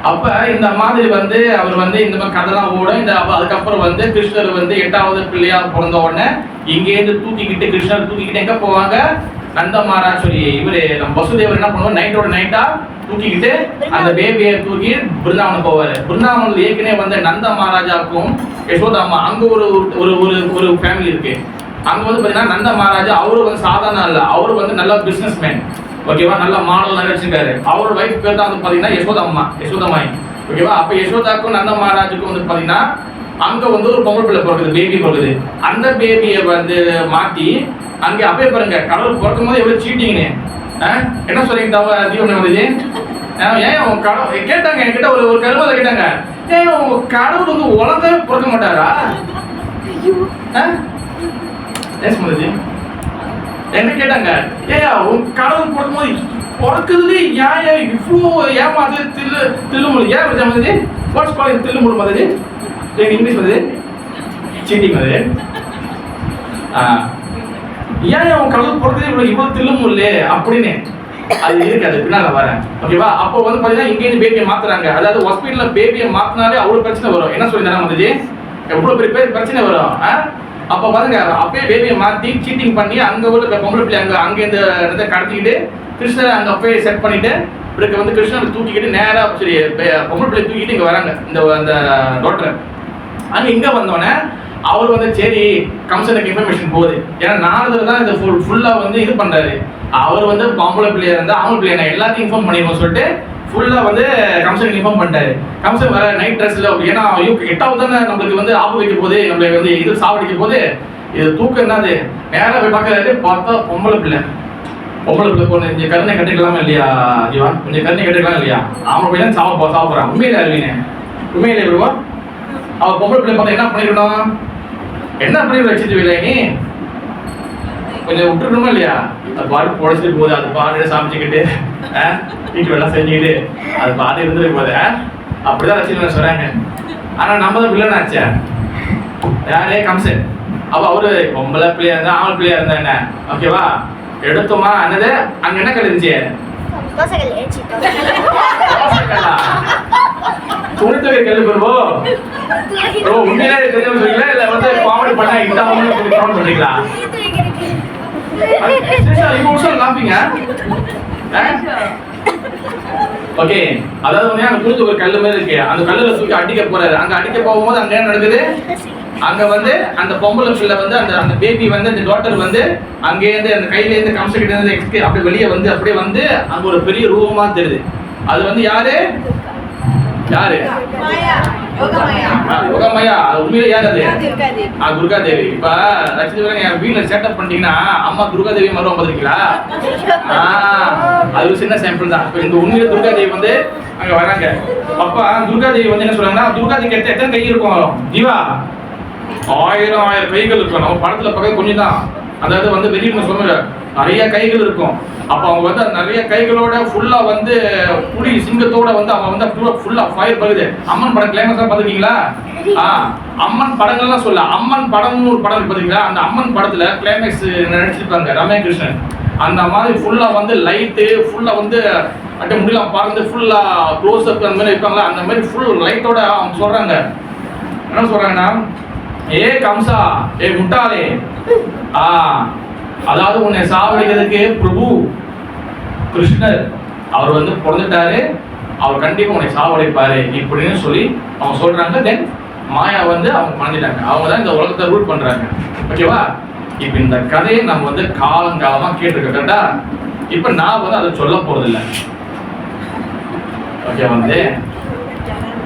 அப்ப இந்த மாதிரி வந்து அவர் வந்து இந்த மாதிரி கதைலாம் ஓடும். இந்த அதுக்கப்புறம் வந்து கிருஷ்ணர் வந்து 8வது பிள்ளையா பிறந்த உடனே இங்கேருந்து தூக்கிக்கிட்டு கிருஷ்ணர் தூக்கிக்கிட்டு எங்க போவாங்க, நந்த மகாராஜ் சொல்லி இவரு நம்ம வசுதேவர் என்ன பண்ணுவார், நைட்டோட நைட்டா தூக்கிக்கிட்டு அந்த பேபியை தூக்கி பிருந்தாவனம் போவாரு. பிருந்தாவனத்தில் ஏற்கனவே வந்து நந்த மகாராஜாவுக்கும் யசோதா அம்மா அங்க ஒரு ஒரு ஒரு ஃபேமிலி இருக்கு. அங்க வந்து பாத்தீங்கன்னா நந்த மகாராஜா அவரு வந்து சாதாரண இல்ல, அவரு வந்து நல்ல பிசினஸ் மேன். ஓகேவா? நல்ல மாடல் நிறைய வச்சிருக்காரு. அவரோட வைஃப் பேர் தான் வந்து பாத்தீங்கன்னா யசோதா அம்மா, யசோதமாய். ஓகேவா? அப்ப யசோதாக்கும் நந்த மகாராஜுக்கும் வந்து பாத்தீங்கன்னா அங்க வந்து ஒரு பொம்பளை பிள்ளை பிறகுது, பேபி பிறகுது. அந்த பேபியை வந்து மாத்தி அங்கே அப்பயே பாருங்க, கடவுள் பிறக்கும் போது எவ்வளவு சீட்டிங்கன்னு என்ன சொல்றீங்க தீபம் வந்து ஏன் உங்க கடவுள் கேட்டாங்க என்கிட்ட ஒரு கருமத்தை கேட்டாங்க, ஏன் உங்க கடவுள் வந்து உலகமே பிறக்க மாட்டாரா? என்ன கேட்டாங்க, ஏன் உங்க கடவுள் பிறக்கும் போது பிறக்குதுல ஏன் இவ்வளோ ஏமாது தில்லுமுழு ஏன் மாதிரி வாட்ஸ் கால் தில்லுமுழு மாதிரி இங்கிலீஷ் வந்து சீட்டிங் அது ஏன் அவன் கடவுள் பிறக்குது இவ்வளவு தில்லுமுள்ளு அப்படின்னு அது இருக்காது. பின்னால வரேன். ஓகேவா? அப்போ வந்து பாத்தீங்கன்னா இங்கேருந்து பேபியை மாத்துறாங்க. அதாவது ஹாஸ்பிட்டல்ல பேபியை மாத்தினாலே அவ்வளவு பிரச்சனை வரும். என்ன சொல்லி தரேன் வந்துச்சு, எவ்வளவு பெரிய பிரச்சனை வரும். அப்போ பாருங்க, அப்பயே பேபியை மாத்தி சீட்டிங் பண்ணி அங்க உள்ள பொம்பளை பிள்ளை அங்க இந்த கடத்திக்கிட்டு கிருஷ்ணரை அங்க அப்பயே செட் பண்ணிட்டு பிறகு வந்து கிருஷ்ணரை தூக்கிக்கிட்டு நேரா சரி பொம்பளை பிள்ளை தூக்கிட்டு இங்க வராங்க. இந்த டாக்டர் அங்க இங்க வந்தோடனே அவர் வந்து சரி கம்சனுக்கு இன்ஃபர்மேஷன் போகுது, ஏன்னா நாரதர் தான் இது ஃபுல்லா வந்து இது பண்றாரு. அவர் வந்து பொம்பளை பிள்ளையா இருந்தா ஆம்பளை பிள்ளையா எல்லாத்தையும் இன்ஃபார்ம் பண்ணிடுவோம் சொல்லிட்டு ஃபுல்லா வந்து கம்சனுக்கு இன்ஃபார்ம் பண்ணிட்டாரு. கம்சன் வர நைட் ட்ரெஸ்ல, ஏன்னா 8வது தானே நம்மளுக்கு வந்து ஆப்பு வைக்க போது, நம்மளுக்கு வந்து இது சாவடிக்க போது, இது தூக்கம் என்னது நேரா போய் பார்க்கறாரு. பார்த்தா பொம்பளை பிள்ளை கொஞ்சம் கருணை கட்டிக்கலாமா இல்லையா ஜீவா, கொஞ்சம் கருணை கட்டிக்கலாம் இல்லையா? ஆம்பளை பிள்ளை சாப்பிட்றான். உண்மையில அறிவீங்க, உண்மையில விடுவா. அவ பொம்பளை பிள்ளை பார்த்தா என்ன பண்ணிக்கணும், என்ன பண்ணிட்டு வச்சுட்டு இல்லை நீ கொஞ்சம் விட்டுருக்கணுமா இல்லையா? அது பாட்டு பொழைச்சிட்டு போகுது, அது பாட்டு சமைச்சுக்கிட்டு வீட்டு எல்லாம் செஞ்சுக்கிட்டு அது பாட்டு இருந்துட்டு போகுது. அப்படிதான் ரசிகர்கள் சொல்றாங்க. ஆனா நம்ம தான் வில்லன் ஆச்சா, யாரே கம்சன். அப்ப அவரு பொம்பளை பிள்ளையா இருந்தா ஆம்பளை பிள்ளையா இருந்தா என்ன ஓகேவா? எடுத்தோமா என்னது அங்க என்ன கழிச்சு துணித்தொகை கல்வி பெறுவோம். உண்மையிலே தெரிஞ்சு சொல்றீங்களா இல்ல வந்து காமெடி பண்ணா இதான் பண்றீங்களா? ஓகே, அதாவது வந்து அங்க துணித்து ஒரு கல்லு மாதிரி இருக்கு, அந்த கல்லுல தூக்கி அடிக்க போறாரு. அங்க அடிக்க போகும்போது அங்க என்ன நடக்குது, அங்க வந்து அந்த பொம்பளை பிள்ளை வந்து அந்த பேபி வந்து அந்த டாட்டர் வந்து அங்கே இருந்து அந்த கையில இருந்து கம்சகிட்ட இருந்து அப்படியே வெளியே வந்து அப்படியே வந்து அங்க ஒரு பெரிய ரூபமா தெரியுது. அது வந்து யாரு யோகமாயா, உண்மையில யார் அது? துர்கா தேவி. இப்ப லட்சுமி என் வீட்டுல செட்டப் பண்ணிட்டீங்கன்னா அம்மா துர்கா தேவி மருவம் பார்த்துருக்கீங்களா? அது ஒரு சின்ன சாம்பிள் தான். இப்ப இந்த உண்மையில துர்கா தேவி வந்து அங்க வராங்க. அப்ப துர்கா தேவி வந்து என்ன சொல்றாங்கன்னா, துர்கா தேவிக்கு எத்தனை கை இருக்கும் ஜீவா? 1000 கைகள் இருக்கும். நம்ம படத்துல பார்க்க கொஞ்சம் தான், அதாவது வந்து வெளியில சொல்ற நிறைய கைகள் இருக்கும். அப்ப அவங்க வந்து நிறைய கைகளோட ஃபுல்லா வந்து புலி சிங்கத்தோட வந்து அவங்க வந்து ஃபுல்லா ஃபயர் பண்ணுது. அம்மன் படம் கிளைமேக்ஸ் பாத்துருக்கீங்களா? அம்மன் படங்கள்லாம் சொல்ல, அம்மன் படம்னு ஒரு படம் பாத்தீங்களா? அந்த அம்மன் படத்துல கிளைமேக்ஸ் நடிச்சிருப்பாங்க ரம்யா கிருஷ்ணன். அந்த மாதிரி ஃபுல்லா வந்து லைட்டு ஃபுல்லா வந்து அப்படியே முடியலாம் பாருங்க, ஃபுல்லா க்ளோஸ் அப் அந்த மாதிரி இருப்பாங்களா, அந்த மாதிரி ஃபுல் லைட்டோட அவங்க சொல்றாங்க. என்ன சொல்றாங்கன்னா, ஏ கம்சா, ஏ முட்டாளே, அதாவது உன்னை சாவடிக்கிறதுக்கு பிரபு கிருஷ்ணர் அவர் வந்து பிறந்துட்டாரு, அவர் கண்டிப்பா உன்னை சாவடிப்பாரு இப்படின்னு சொல்லி அவங்க சொல்றாங்க. தென் மாயா வந்து அவங்க மறந்துட்டாங்க, அவங்க தான் இந்த உலகத்தை ரூல் பண்றாங்க. ஓகேவா? இப்ப இந்த கதையை நம்ம வந்து காலங்காலமா கேட்டுக்கிட்டா, இப்ப நான் வந்து அதை சொல்ல போறதில்லை. ஓகே, வந்து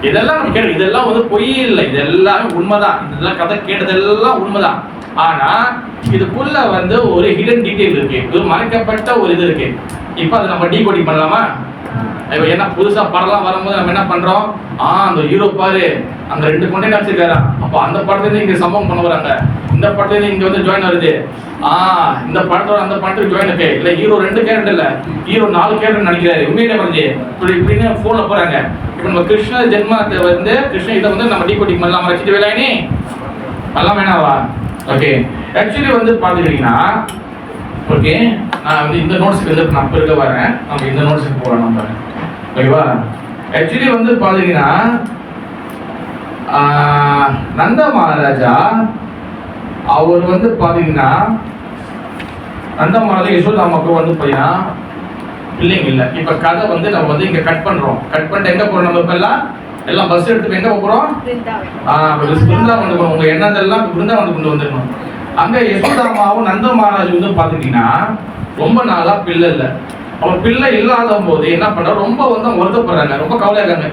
இதெல்லாம் நம்ம கேட்டு இதெல்லாம் வந்து பொய் இல்லை, இதெல்லாம் உண்மைதான். இதெல்லாம் கதை கேட்டதெல்லாம் உண்மைதான். ஆனா இதுக்குள்ள வந்து ஒரு ஹிடன் டீடைல் இருக்கு, ஒரு மறைக்கப்பட்ட ஒரு இது இருக்கு. இப்ப அதை நம்ம டீகோடிங் பண்ணலாமா? இப்போ என்ன புதுசா படம்லாம் வரும்போது நம்ம என்ன பண்றோம், அந்த ஹீரோ பாரு அந்த 2 கொண்டே வச்சிருக்காரா, அப்போ அந்த படத்துல இங்க சம்பவம் பண்ண வராங்க, இந்த படத்துல இங்க வந்து ஜாயின் வருது, இந்த படத்தோட அந்த படத்துக்கு ஜாயின் இருக்கு. இல்ல ஹீரோ 2 கேரக்டர் இல்ல, ஹீரோ 4 கேரக்டர் நடிக்கிறாரு, உண்மையிலே வருது இப்படின்னு போன்ல போறாங்க. இப்போ நம்ம கிருஷ்ண ஜென்மத்தை வந்து கிருஷ்ண இதை வந்து நம்ம டீகோடிங் பண்ணலாம், வச்சுட்டு வேலையானி எல்லாம் வேணாவா? ஓகே, ஆக்சுவலி வந்து பாத்துக்கிட்டீங்கன்னா, ஓகே நான் வந்து இந்த நோட்ஸ்க்கு வந்து நான் பிறகு வரேன், நம்ம இந்த நோட்ஸ்க்கு போகலாம் நம்ம. ஓகேவா? ஆக்சுவலி வந்து பாத்தீங்கன்னா நந்த மகாராஜா அவர் வந்து பாத்தீங்கன்னா நந்த மகாராஜா யசோதா அம்மாவுக்கு வந்து பாத்தீங்கன்னா பிள்ளைங்க இல்லை. இப்ப கதை வந்து நம்ம வந்து இங்க கட் பண்றோம், கட் பண்ணிட்டு எங்க போறோம், நம்ம இப்ப எல்லாம் பஸ் எடுத்து எங்க போறோம், பிருந்தாவன். உங்க எண்ணத்தெல்லாம் பிருந்தாவன் கொண்டு வந்துடணும். அங்க யசோதா அம்மாவும் நந்த மகாராஜ் வந்து பாத்துட்டீங்கன்னா ரொம்ப நாளா பிள்ளை இல்லை. அவங்க பிள்ளை இல்லாத போது என்ன பண்றாங்க, ரொம்ப வந்து வருத்தப்படுறாங்க, ரொம்ப கவலையாக்காங்க.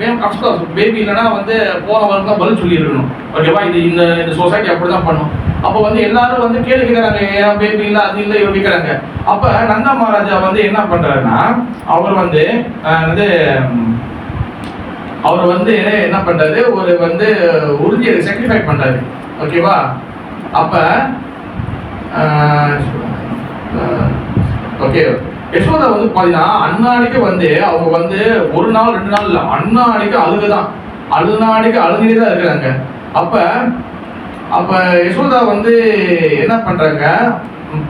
பேபி இல்லைன்னா வந்து போன வாரம் தான் பதில் சொல்லி இருக்கணும். ஓகேவா? இது இந்த சொசைட்டி அப்படிதான் பண்ணும். அப்போ வந்து எல்லாரும் வந்து கேள்வி கேட்கறாங்க, ஏன் பேபி இல்லை அது இல்லை இவங்க கேட்கறாங்க. அப்ப நந்த மகாராஜா வந்து என்ன பண்றாருன்னா, அவர் வந்து என்ன பண்றாரு, ஒரு வந்து உறுதியை சாக்ரிஃபை பண்றாரு. ஓகேவா? அப்ப ஓகே, யசோதா வந்து பாத்தீங்கன்னா அன்னாடிக்கு வந்து அவங்க வந்து 1 நாள் 2 நாள் இல்ல, அன்னாடிக்கு அழுகுதான், அழுநாடிக்கு அழுதுகிட்டே தான் இருக்கிறாங்க. அப்ப யசோதா வந்து என்ன பண்றாங்க,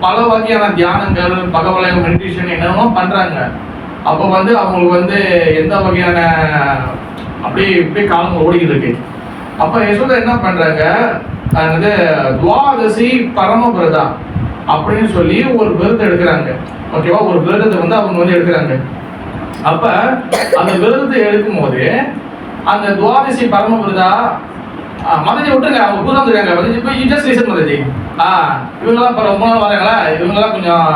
பல வகையான தியானங்கள், பகவலயம், மெடிடேஷன் என்னென்னமோ பண்றாங்க. அப்ப வந்து அவங்களுக்கு வந்து எந்த வகையான அப்படியே காலம் ஓடிக்கிட்டு இருக்கு. அப்ப யசோதா என்ன பண்றாங்க, துவாதசி பரமபிரதா அப்படின்னு சொல்லி ஒரு விரதம் எடுக்கிறாங்க. ஓகேவா? ஒரு விரதத்தை வந்து அவங்க வந்து எடுக்கிறாங்க. அப்ப அந்த விரதத்தை எடுக்கும் போது அந்த துவாதசி பரமபிரதா மதஜி விட்டுருங்க, அவங்க பூரா வந்துருக்காங்க. மதஜி இப்போ ஜஸ்ட் ரீசன் மதஜி. இவங்கெல்லாம் இப்போ ரொம்ப நாள் வராங்களா, இவங்கெல்லாம் கொஞ்சம்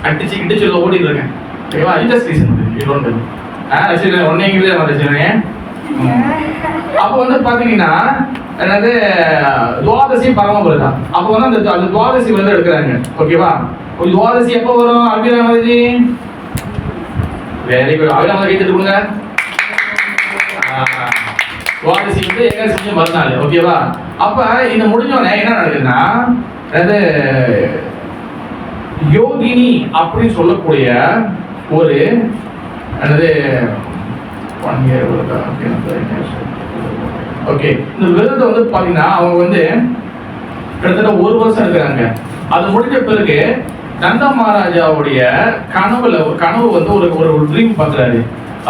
அடிச்சு கிட்டிச்சு ஓடிட்டு இருக்கேன். ஓகேவா? Just reason mataji. இது ஒன்று சரி ஒன்னேங்களே மதஜி. அப்போ வந்து பார்த்தீங்கன்னா என்னது துவாதசி பரமபுரம் தான். அப்போ வந்து அந்த துவாதசி வந்து எடுக்கிறாங்க. ஓகேவா? துவாதசி எப்போ வரும் அபிரா மதஜி? Very good. அபிரா மதஜி கைத்து கொடுங்க. துவாதசி வந்து எங்க செஞ்சு மறுநாள். ஓகேவா? அப்ப இந்த முடிஞ்சோடனே என்ன நடக்குதுன்னா அது யோகினி அப்படின்னு சொல்லக்கூடிய ஒரு என்னது 1 year ஓகே. இந்த விரதத்தை வந்து பாத்தீங்கன்னா அவங்க வந்து கிட்டத்தட்ட 1 வருஷம் இருக்கிறாங்க. அது முடிஞ்ச பிறகு நந்த மகாராஜாவுடைய கனவு வந்து ஒரு ட்ரீம் பார்க்குறாரு.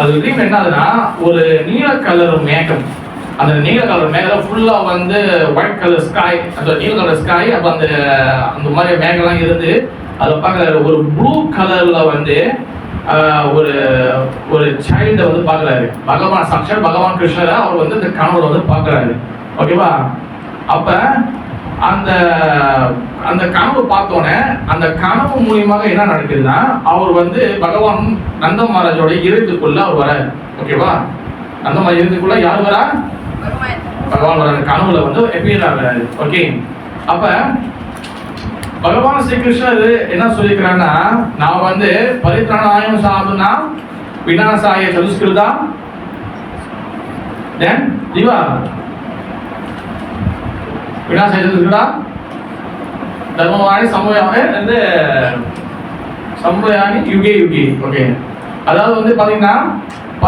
அது ட்ரீம் என்னதுன்னா ஒரு நீல கலர் மேகம். அந்த நீல கலர் மேகம் ஃபுல்லா வந்து ஒயிட் கலர் ஸ்காய், அந்த நீல கலர் ஸ்காய். அப்போ அந்த மாதிரி மேகம்லாம் இருந்து அதில் பார்க்குறாரு ஒரு ப்ளூ கலர்ல வந்து ஒரு ஒரு சைல்டை வந்து பார்க்குறாரு. பகவான் சாட்சாத் பகவான் கிருஷ்ணரை அவர் வந்து இந்த கனவுல வந்து பார்க்குறாரு. ஓகேவா? அப்ப அந்த அந்த கனவு பார்த்தோன்னே அந்த கனவு மூலியமாக என்ன நடக்குதுன்னா அவர் வந்து பகவான் நந்த மகாராஜோட இருந்துக்குள்ள அவர் வராரு. ஓகேவா? நந்த மகாராஜ் இருந்துக்குள்ள யார் வரா? பகவான் வர கனவுல வந்து எப்பியர் ஆகிறாரு. ஓகே. அப்ப பகவான் ஸ்ரீ கிருஷ்ணர் என்ன சொல்லியிருக்கிறான்னா நான் வந்து பரித்ராணாயம் சாதுனா விநாசாய சதுஷ்கிருதா தென் ஜீவா விநாசாய சதுஷ்கிருதா தர்மவாணி சம்பயானி யுகே யுகி. ஓகே. அதாவது வந்து பாத்தீங்கன்னா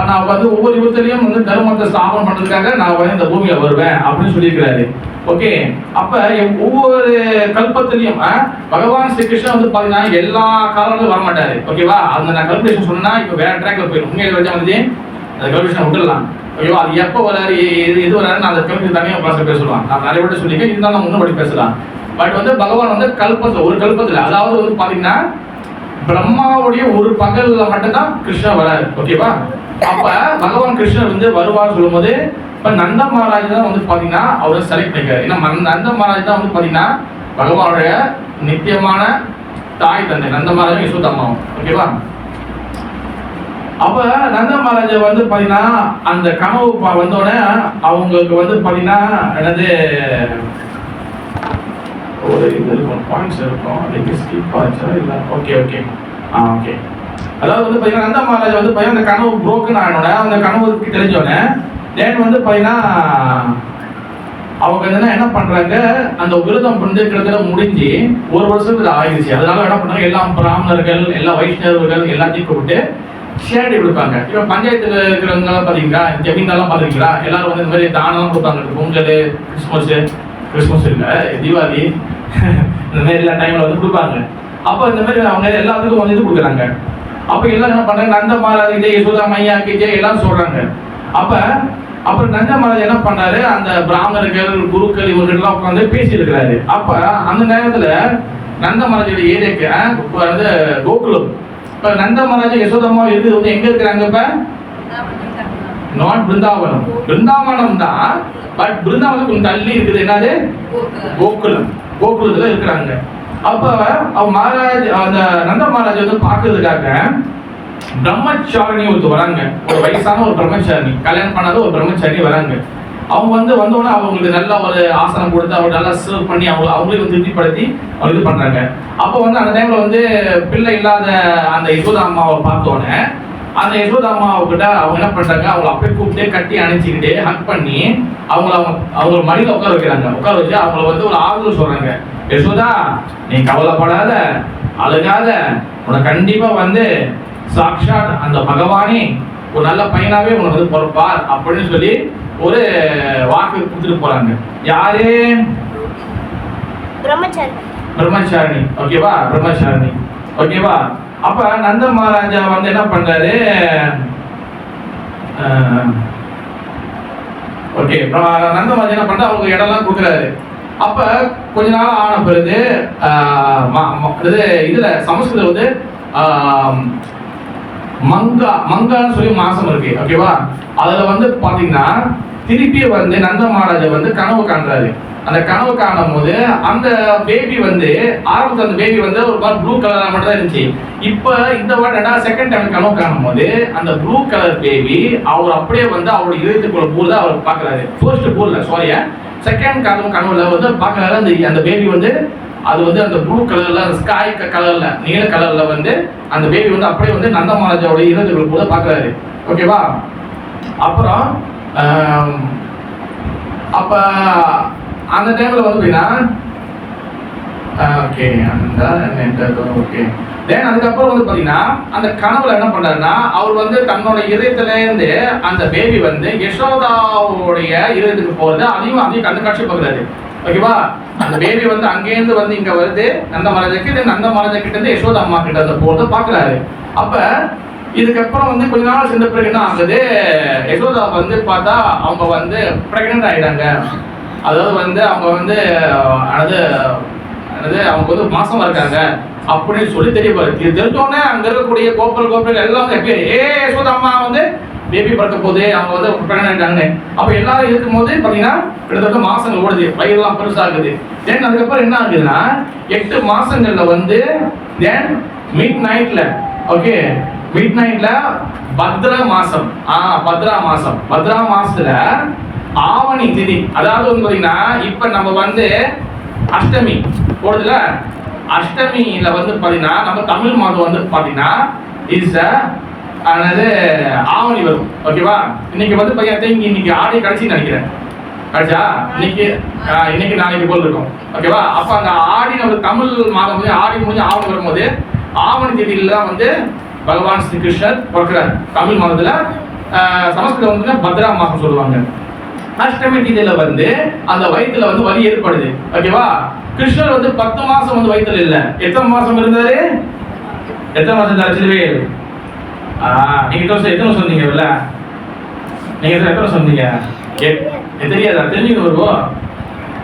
நான் வந்து ஒவ்வொரு யுகத்திலையும் வந்து தர்மத்தை ஸ்தாபனம் பண்றதுக்காக நான் வந்து இந்த பூமியில வருவேன் அப்படின்னு சொல்லியிருக்கிறாரு. ஓகே. அப்ப ஒவ்வொரு கல்பத்திலையும் பகவான் ஸ்ரீ கிருஷ்ணன் வந்து பாத்தீங்கன்னா எல்லா காலங்களும் வர மாட்டாரு. ஓகேவா? அந்த நான் கல்குலேஷன் சொன்னா இப்ப வேற ட்ராக்ல போயிடும். உண்மையில வச்சா வந்து அந்த கல்குலேஷன் விட்டுடலாம். ஓகேவா? அது எப்போ வராரு எது வராரு நான் அந்த கல்குலேஷன் தனியாக கிளாஸ்ல பேசலாம். நான் நிறைய பேர் சொல்லியிருக்கேன். இருந்தாலும் நான் முன்னாடி பேசலாம். பட் வந்து பகவான் வந்து ஒரு கல்பத்துல அதாவது வந்து பாத்தீங்கன்னா பிரம்மாவுடைய ஒரு பகல்ல மட்டும்தான் கிருஷ்ணன் வராரு. ஓகேவா? அப்ப பகவான் கிருஷ்ணர் வந்து வருவார் சொல்லும் போது இப்ப நந்த மகாராஜ் தான் வந்து பாத்தீங்கன்னா அவரை செலக்ட் பண்ணிக்கிறார். ஏன்னா நந்த மகாராஜ் தான் வந்து பாத்தீங்கன்னா பகவானுடைய நித்தியமான தாய் தந்தை. நந்த மகாராஜ் யசோதம்மாவும். ஓகேவா? அப்ப நந்த மகாராஜா வந்து பாத்தீங்கன்னா அந்த கனவு வந்தோடனே அவங்களுக்கு வந்து பாத்தீங்கன்னா என்னது ஒரு இது இருக்கும், பாயிண்ட்ஸ் இருக்கும். அதுக்கு ஸ்கிப் ஆச்சா இல்ல? Okay okay okay. அதாவது வந்து பாத்தீங்கன்னா நந்த மகாராஜா வந்து பாத்தீங்கன்னா அந்த கனவு புரோக்கன் ஆனோட அந்த கனவுக்கு தெரிஞ்சோடனே தேன் வந்து பாத்தீங்கன்னா அவங்க என்ன பண்றாங்க அந்த விரதம் வந்து கிட்டத்தட்ட முடிஞ்சு 1 வருஷத்துக்கு ஆயிடுச்சு. அதனால என்ன பண்றாங்க எல்லா பிராமணர்கள் எல்லா வைஷ்ணவர்கள் எல்லாத்தையும் கூப்பிட்டு ஷேடி கொடுப்பாங்க. இப்ப பஞ்சாயத்துல இருக்கிறவங்க பாத்தீங்களா, ஜமீன்தார்லாம் பாத்தீங்களா, எல்லாரும் வந்து இந்த மாதிரி தானம் கொடுப்பாங்க. பொங்கல், கிறிஸ்மஸ் இல்ல தீபாவளி இந்த மாதிரி எல்லா டைம்ல வந்து கொடுப்பாங்க. அப்ப இந்த மாதிரி அவங்க எல்லாத்துக்கும் வந்து இது கொடுக்குறாங்க. அப்ப எல்லாம் என்ன பண்றாங்க நந்த மகாராஜ் ஜெய் யசோதா மையாக்கு ஜெய் எல்லாம் சொல்றாங்க. அப்ப நந்த மகாராஜ் என்ன பண்ணாரு அந்த பிராமணர்கள் குருக்கள் இவர்கள்லாம் உட்காந்து பேசி இருக்கிறாரு. அப்ப அந்த நேரத்துல நந்த மகாராஜோட ஏரியாக்கு வந்து கோகுலம் இப்ப நந்த மகாராஜா யசோதம்மா இருக்குது வந்து எங்க இருக்கிறாங்க? இப்ப நாட் பிருந்தாவனம், பிருந்தாவனம் தான். பட் பிருந்தாவனம் கொஞ்சம் தள்ளி இருக்குது. என்னது? கோகுலத்துல இருக்கிறாங்க. அப்ப மகாராஜ் அந்த நந்த மகாராஜ் வந்து பாக்குறதுக்காக பிரம்மச்சாரணி ஒருத்தர் வராங்க. ஒரு வயசான ஒரு பிரம்மச்சாரணி, கல்யாணம் பண்ணாத ஒரு பிரம்மச்சாரணி வராங்க. அவங்க வந்து வந்தோடனே அவங்களுக்கு நல்ல ஒரு ஆசனம் கொடுத்து அவங்க நல்லா சர்வ் பண்ணி அவங்களையும் திருப்திப்படுத்தி அவங்க இது பண்றாங்க. அப்போ வந்து அந்த டைம்ல வந்து பிள்ளை இல்லாத அந்த யசோதா அம்மாவை பார்த்தோன்னே அந்த யசோதா அம்மாவுக்கிட்ட அவங்க என்ன பண்றாங்க அவங்களை அப்படியே கூப்பிட்டு கட்டி அணைச்சிக்கிட்டு ஹக் பண்ணி அவங்க மடியில உட்கார வைக்கிறாங்க. உட்கார வச்சு அவங்கள வந்து ஒரு ஆறுதல் சொல்றாங்க. யசோதா நீ கவலைப்படாத, அழுகாத, உனக்கு கண்டிப்பா வந்து சாக்ஷாத் அந்த பகவானே ஒரு நல்ல பையனாவே உனக்கு வந்து பொறுப்பார் அப்படின்னு சொல்லி ஒரு வாக்கு கொடுத்துட்டு போறாங்க. யாரு? பிரம்மச்சாரணி. ஓகேவா? பிரம்மச்சாரணி. ஓகேவா? அப்ப நந்த மகாராஜா வந்து என்ன பண்றாரு? ஓகே. நந்த மகாராஜா என்ன பண்ற அவங்க இடம்லாம் கொடுக்குறாரு. அப்ப கொஞ்ச நாள் ஆன பிறகு இதுல சமஸ்கிருதம் வந்து மங்கான்னு சொல்லி மாசம் இருக்கு. ஓகேவா? அதுல வந்து பாத்தீங்கன்னா திருப்பி வந்து நந்த மகாராஜா வந்து கனவு காண்றாரு. அந்த கனவு காணும் போது அந்த பேபி வந்து ஆரம்பத்துல அந்த பேபி வந்து ஒரு மாதிரி ப்ளூ கலரா மட்டும் தான் இருந்துச்சு. இப்ப இந்த வாட்டி செகண்ட் டைம் கனவு காணும் போது அந்த ப்ளூ கலர் பேபி அவர் அப்படியே வந்து அவருடைய இதயத்துக்குள்ள பூர்ல அவர் பாக்குறாரு. ஃபர்ஸ்ட் பூர்ல சாரி செகண்ட் கனவுல வந்து பாக்குறாரு. அந்த பேபி வந்து அது வந்து அந்த ப்ளூ கலர்ல ஸ்காய் கலர்ல நீல கலர்ல வந்து அந்த பேபி வந்து அப்படியே வந்து நந்த மகாராஜாவோட இதயத்துக்குள்ள பூர்ல பாக்குறாரு. ஓகேவா? அப்புறம் அப்ப அந்த டைம்ல வந்து ஓகே தென் அதுக்கப்புறம் வந்து பாத்தீங்கன்னா அந்த கனவுல என்ன பண்றாருன்னா அவர் வந்து தன்னோட இதயத்துல இருந்து அந்த பேபி வந்து யசோதாவுடைய இதயத்துக்கு போறது அதையும் கண்ணு காட்சி பார்க்குறாரு. ஓகேவா? அந்த பேபி வந்து அங்கேருந்து வந்து இங்க வருது நந்த மகாராஜாக்கு, நந்த மகாராஜா கிட்ட இருந்து யசோதா அம்மா கிட்ட வந்து போறது பாக்குறாரு. அப்ப இதுக்கப்புறம் வந்து கொஞ்ச நாள் சென்ற பிறகு என்ன ஆகுது, யசோதா வந்து பார்த்தா அவங்க வந்து பிரெக்னென்ட் ஆயிட்டாங்க. அதாவது வந்து அவங்க வந்து அவங்க வந்து மாசமா இருக்காங்க அப்படின்னு சொல்லி தெரியப்பாரு. இது தெரிஞ்சோடனே அங்க இருக்கக்கூடிய கோப்பல் எல்லாம் யசோதா அம்மா வந்து பேபி பிறக்க போது அவங்க வந்து பிரெக்னென்ட் ஆயிட்டாங்க. அப்ப எல்லாரும் இருக்கும் போது பாத்தீங்கன்னா கிட்டத்தட்ட மாசங்கள் ஓடுது, வயிறுலாம் பெருசாகுது. தென் அதுக்கப்புறம் என்ன ஆகுதுன்னா 8 மாசங்கள்ல வந்து தென் மிட் நைட்ல பத்ரா மாசத்துல ஆவணி திதி, அதாவது வந்து பாத்தீங்கன்னா இப்ப நம்ம வந்து அஷ்டமி போடுதுல, அஷ்டமியில வந்து பாத்தீங்கன்னா நம்ம தமிழ் மாதம் வந்து பாத்தீங்கன்னா ஆவணி வரும். ஓகேவா? இன்னைக்கு வந்து பாத்தீங்கன்னா இன்னைக்கு ஆடி கடைசி நினைக்கிறேன், கடைச்சா இன்னைக்கு நாளைக்கு போல் இருக்கும். ஓகேவா? அப்ப அந்த ஆடி நம்ம தமிழ் மாதம் வந்து ஆடி முடிஞ்சு ஆவணி வரும்போது ஆவணி தேதியில தான் வந்து பகவான் ஸ்ரீ கிருஷ்ணர் பிறக்கிறார். தமிழ் மாதத்துல சமஸ்கிருதம் வந்து பத்ரா மாசம் சொல்லுவாங்க. அஷ்டமி தேதியில வந்து அந்த வயிற்றுல வந்து வலி ஏற்படுது. ஓகேவா? கிருஷ்ணர் வந்து 10 மாசம் வந்து வயிற்றுல இல்ல, எத்தனை மாசம் இருந்தாரு? எத்தனை மாசம் இருந்தாரு? நீங்க எத்தனை சொன்னீங்கல்ல, நீங்க எத்தனை சொன்னீங்க தெரியாதா? தெரிஞ்சு வருவோம்.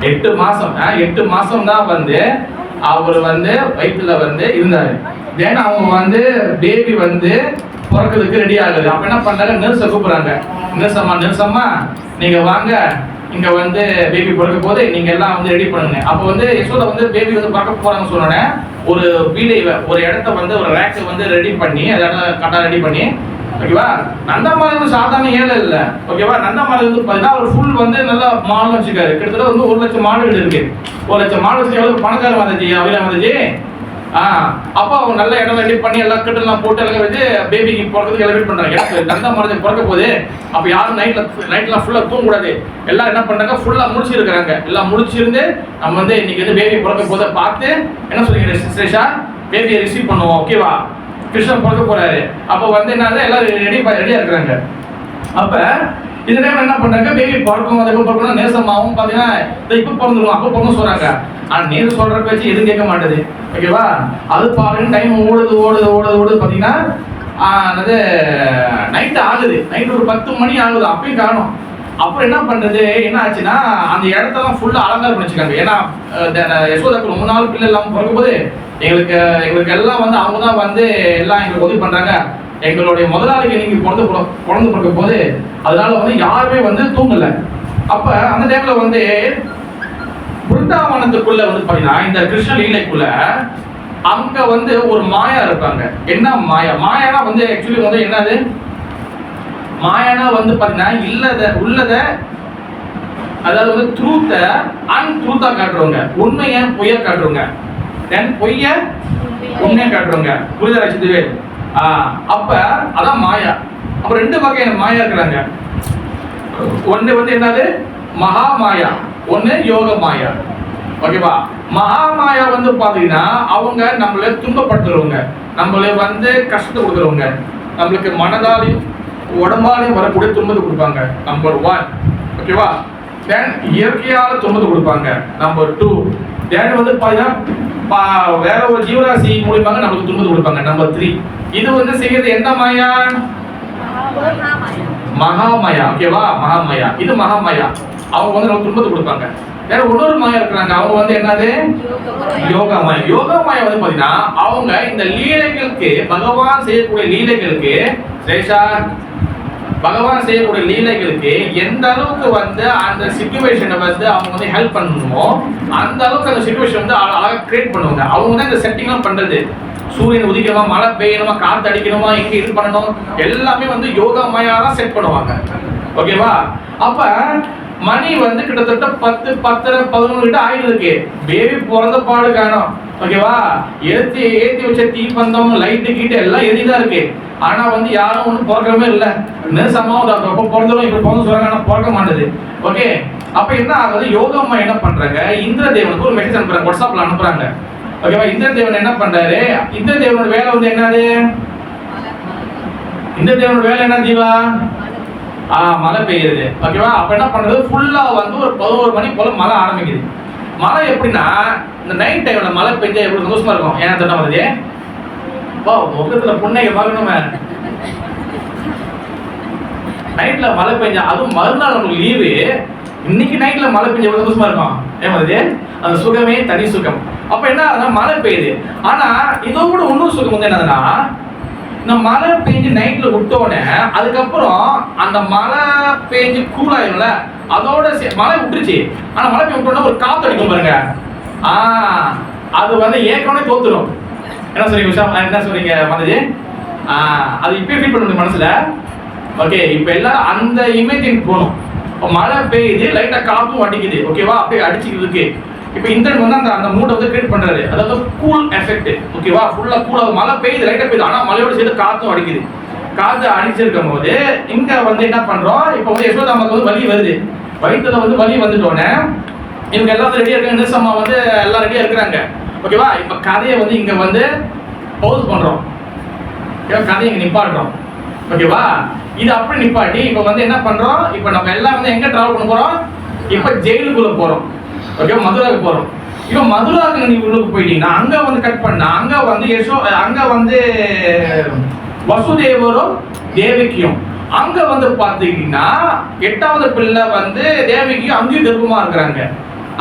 8 மாசம் 8 மாசம் தான் வந்து அவர் வந்து வயிற்றுல வந்து இருந்தாரு. தென் அவங்க வந்து பேபி வந்து பிறக்கிறதுக்கு ரெடி ஆகுது. அப்ப என்ன பண்றாங்க, நர்ஸை கூப்பிடுறாங்க. நர்சம்மா நீங்க வாங்க, இங்க வந்து பேபி பிறக்க போது நீங்க எல்லாம் வந்து ரெடி பண்ணுங்க. அப்ப வந்து யசோதா வந்து பேபி வந்து பிறக்க போறாங்க சொன்னோன்னே ஒரு வீடை ஒரு இடத்த வந்து ஒரு ரேக்கை வந்து ரெடி பண்ணி அதை கரெக்டாக ரெடி பண்ணி, ஓகேவா? நந்தமாலை வந்து சாதாரண ஏழை இல்லை. ஓகேவா? நந்தமாலை வந்து பார்த்தீங்கன்னா ஒரு ஃபுல் வந்து நல்லா மாடல் வச்சுக்காரு. கிட்டத்தட்ட வந்து 1 லட்சம் மாடுகள் இருக்கு. 1 லட்சம் மாடு வச்சு எவ்வளவு பணக்கார வந்துச்சு அவில வந்துச்சு. அப்போ அவங்க நல்ல இடம் ரெடி பண்ணி எல்லாம் கட்டெல்லாம் போட்டு எல்லாம் வச்சு பேபிக்கு பிறக்கிறதுக்கு எல்லாம் வெயிட் பண்றாங்க. நந்த மகாராஜா பிறக்க போது அப்போ யாரும் நைட்லாம் ஃபுல்லா தூங்கக்கூடாது. எல்லாம் என்ன பண்றாங்க, ஃபுல்லா முடிச்சிருக்கிறாங்க. எல்லாம் முடிச்சிருந்து நம்ம வந்து இன்னைக்கு வந்து பேபி பிறக்க போதை பார்த்து என்ன சொல்றீங்க, ஸ்ரேஷா பேபியை ரிசீவ் பண்ணுவோம். ஓகேவா? கிருஷ்ணன் பிறக்க போறாரு. அப்போ வந்து என்ன எல்லாரும் ரெடியா இருக்கிறாங்க. அப்ப இந்த டைம் என்ன பண்றாங்க, பேபி பிறக்கும் அதுக்கு பிறக்கணும் நேசமாகவும் பாத்தீங்கன்னா இப்ப பிறந்துருவோம் அப்ப பிறந்து சொல்றாங்க. ஆனா நேரு சொல்ற பேச்சு எதுவும் கேட்க மாட்டேது. ஓகேவா? அது பாருங்க டைம் ஓடுது பாத்தீங்கன்னா நைட் ஆகுது. நைட் ஒரு 10 மணி ஆகுது, அப்பயும் காணும். அப்புறம் என்ன பண்றது, என்ன ஆச்சுன்னா அந்த இடத்தெல்லாம் ஃபுல்லா அலங்காரம் பண்ணிச்சுக்காங்க. ஏன்னா யசோதாக்கு ரொம்ப நாள் பிள்ளை இல்லாம பிறக்கும் போது எங்களுக்கு எல்லாம் வந்து அவங்க தான் வந்து எல்லாம் எங்களுக்கு உதவி பண்றாங்க. எங்களுடைய முதலாளிக்கு நீங்க குழந்தை பிறக்க போது அதனால வந்து யாருமே வந்து தூங்கல. அப்ப அந்த டைம்ல வந்து பிருந்தாவனத்துக்குள்ள வந்து பாத்தீங்கன்னா இந்த கிருஷ்ண லீலைக்குள்ள அங்க வந்து ஒரு மாயா இருப்பாங்க. என்ன மாயானா வந்து ஆக்சுவலி வந்து என்னது, மாயானா வந்து பாத்தீங்கன்னா உள்ளத அதாவது வந்து ட்ரூத்தை அன்ட்ரூத்தா காட்டுறவங்க, உண்மையை பொய்யா காட்டுறவங்க, தென் பொய்ய உண்மையை காட்டுறவங்க. புரிதல் வச்சுதுவே. அப்ப அதான் மாயா. அப்ப 2 வகையான மாயா இருக்கிறாங்க. ஒண்ணு வந்து என்னது மகா மாயா, ஒண்ணு யோக மாயா. ஓகேவா? மகா மாயா வந்து பாத்தீங்கன்னா அவங்க நம்மள துன்பப்படுத்துறவங்க, நம்மள வந்து கஷ்டத்தை கொடுக்குறவங்க, நம்மளுக்கு மனதாலையும் உடம்பாலையும் வரக்கூடிய துன்பத்தை கொடுப்பாங்க. நம்பர் 1. ஓகேவா? தென் இயற்கையால துன்பத்தை கொடுப்பாங்க. நம்பர் 2 தென் வந்து பாத்தீங்கன்னா வேற ஒரு ஜீவராசி மூலியமாக நமக்கு துன்பத்தை கொடுப்பாங்க. நம்பர் 3 இது வந்து செய்யறது எந்த மாயா, மகாமாயா. ஓகேவா? மகாமாயா, இது மகாமாயா. அவங்க வந்து நமக்கு துன்பத்தை கொடுப்பாங்க. வேற இன்னொரு மாயா இருக்கிறாங்க, அவங்க வந்து என்னது யோகா மாயா. யோகா மாயா வந்து பாத்தீங்கன்னா அவங்க இந்த லீலைகளுக்கு, பகவான் செய்யக்கூடிய லீலைகளுக்கு, சேஷா பகவான் செய்யக்கூடிய லீலைகளுக்கு எந்த அளவுக்கு வந்து அந்த சிச்சுவேஷனை வந்து அவங்க வந்து ஹெல்ப் பண்ணணுமோ அந்த அளவுக்கு அந்த சிச்சுவேஷன் வந்து அழகாக கிரியேட் பண்ணுவாங்க. அவங்க தான் இந்த செட்டிங்லாம் பண்றது. சூரியன் உதிக்கணுமா, மழை பெய்யணுமா, காத்து அடிக்கணுமா, எங்க இது பண்ணணும், எல்லாமே வந்து யோகா மாயா தான் செட் பண்ணுவாங்க. ஓகேவா? அப்ப மணி வந்து கிட்டத்தட்ட 10, 10:30, 11 கிட்ட ஆயிருக்கு. பேபி பிறந்த பாடு காணும். ஓகேவா? ஏத்தி வச்ச தீப்பந்தம், லைட்டு கீட்டு எல்லாம் எரிதான் இருக்கு. ஆனா வந்து யாரும் ஒன்றும் பிறக்கவே இல்லை. நேசமாவும் அப்போ பிறந்தவங்க இப்படி பிறந்து சொல்றாங்க, ஆனா பிறக்க மாட்டேது. ஓகே, அப்ப என்ன ஆகுது? யோகம்மா என்ன பண்றாங்க, இந்திரதேவனுக்கு ஒரு மெசேஜ் அனுப்புறாங்க, வாட்ஸ்அப்ல அனுப்புறாங்க. ஓகேவா? இந்திரதேவன் என்ன பண்றாரு? இந்திரதேவனோட வேலை வந்து என்னது? இந்திரதேவனோட வேலை என்ன ஜீவா? மழை பெய்யுது. ஓகேவா? அப்ப என்ன பண்றது? ஃபுல்லா வந்து ஒரு 11 மணி போல மழை ஆரம்பிக்குது. மழை எப்படின்னா இந்த நைட் டைம்ல மழை பெஞ்சா எவ்வளவு சந்தோஷமா இருக்கும். ஏன்னா சொன்ன மாதிரி வா முகத்துல புண்ணைய பார்க்கணுமே. நைட்ல மழை பெஞ்சா, அதுவும் மறுநாள் உங்களுக்கு லீவு, இன்னைக்கு நைட்ல மழை பெஞ்சா எவ்வளவு சந்தோஷமா இருக்கும். ஏன் மாதிரி அந்த சுகமே தனி சுகம். அப்ப என்ன மழை பெய்யுது. ஆனா இதோட இன்னொரு சுகம் வந்து என்னதுன்னா, இந்த மழை பெஞ்சு நைட்ல விட்டோடனே அதுக்கப்புறம் அந்த மழை பெஞ்சு கூல் ஆயிரும்ல, அதோட மழை விட்டுருச்சு. ஆனா மழை பெய்ய விட்டோன்னா ஒரு காத்து அடிக்கும் பாருங்க, அது வந்து ஏற்கனவே தோத்துரும். என்ன சொல்றீங்க விஷயம்? என்ன சொல்றீங்க மனது? அது இப்பயே ஃபீல் பண்ண மனசுல. ஓகே, இப்ப எல்லாரும் அந்த இமேஜின் போகணும். இப்போ மழை பெய்யுது, லைட்டா காத்தும் அடிக்குது. ஓகேவா? அப்படியே அடிச்சுக்கிட்டு இருக்கு. இப்போ இந்திரன் வந்து அந்த மூடை வந்து கிரியேட் பண்றாரு. அதாவது கூல் எஃபெக்ட். ஓகேவா? ஃபுல்லா கூலா மழை பெய்யுது, லைட்டா பெய்யுது, ஆனா மழையோட சேர்த்து காத்தும் அடிக்குது. காத்து அடிச்சிருக்கும் போது இங்க வந்து என்ன பண்றோம்? இப்போ வந்து யசோதாமாக்கு வந்து வலி வருது. வயிற்றுல வந்து வலி வந்துட்டோன்னே இவங்க எல்லாம் ரெடியா இருக்காங்க. நிசம்மா வந்து எல்லாம் ரெடியா இருக்கிறாங்க. ஓகேவா? இப்ப கதையை வந்து இங்க வந்து பவுஸ் பண்றோம். கதையை இங்க நிப்பாட்டுறோம். ஓகேவா? இது அப்படி நிப்பாட்டி இப்ப வந்து என்ன பண்றோம்? இப்ப நம்ம எல்லாம் வந்து எங்க டிராவல் பண்ண போறோம்? இப்ப ஜெயிலுக்குள்ள போறோம். ஓகே, மதுராக்கு போறோம். இப்ப மதுராக்கு நீ உள்ளுக்கு போயிட்டீங்கன்னா அங்க வந்து கட் பண்ணா அங்க வந்து அங்க வந்து வசுதேவரும் தேவகியும், அங்க வந்து பாத்தீங்கன்னா 8வது பிள்ளை வந்து தேவகியும் அங்கேயும் கர்ப்பமா இருக்கிறாங்க.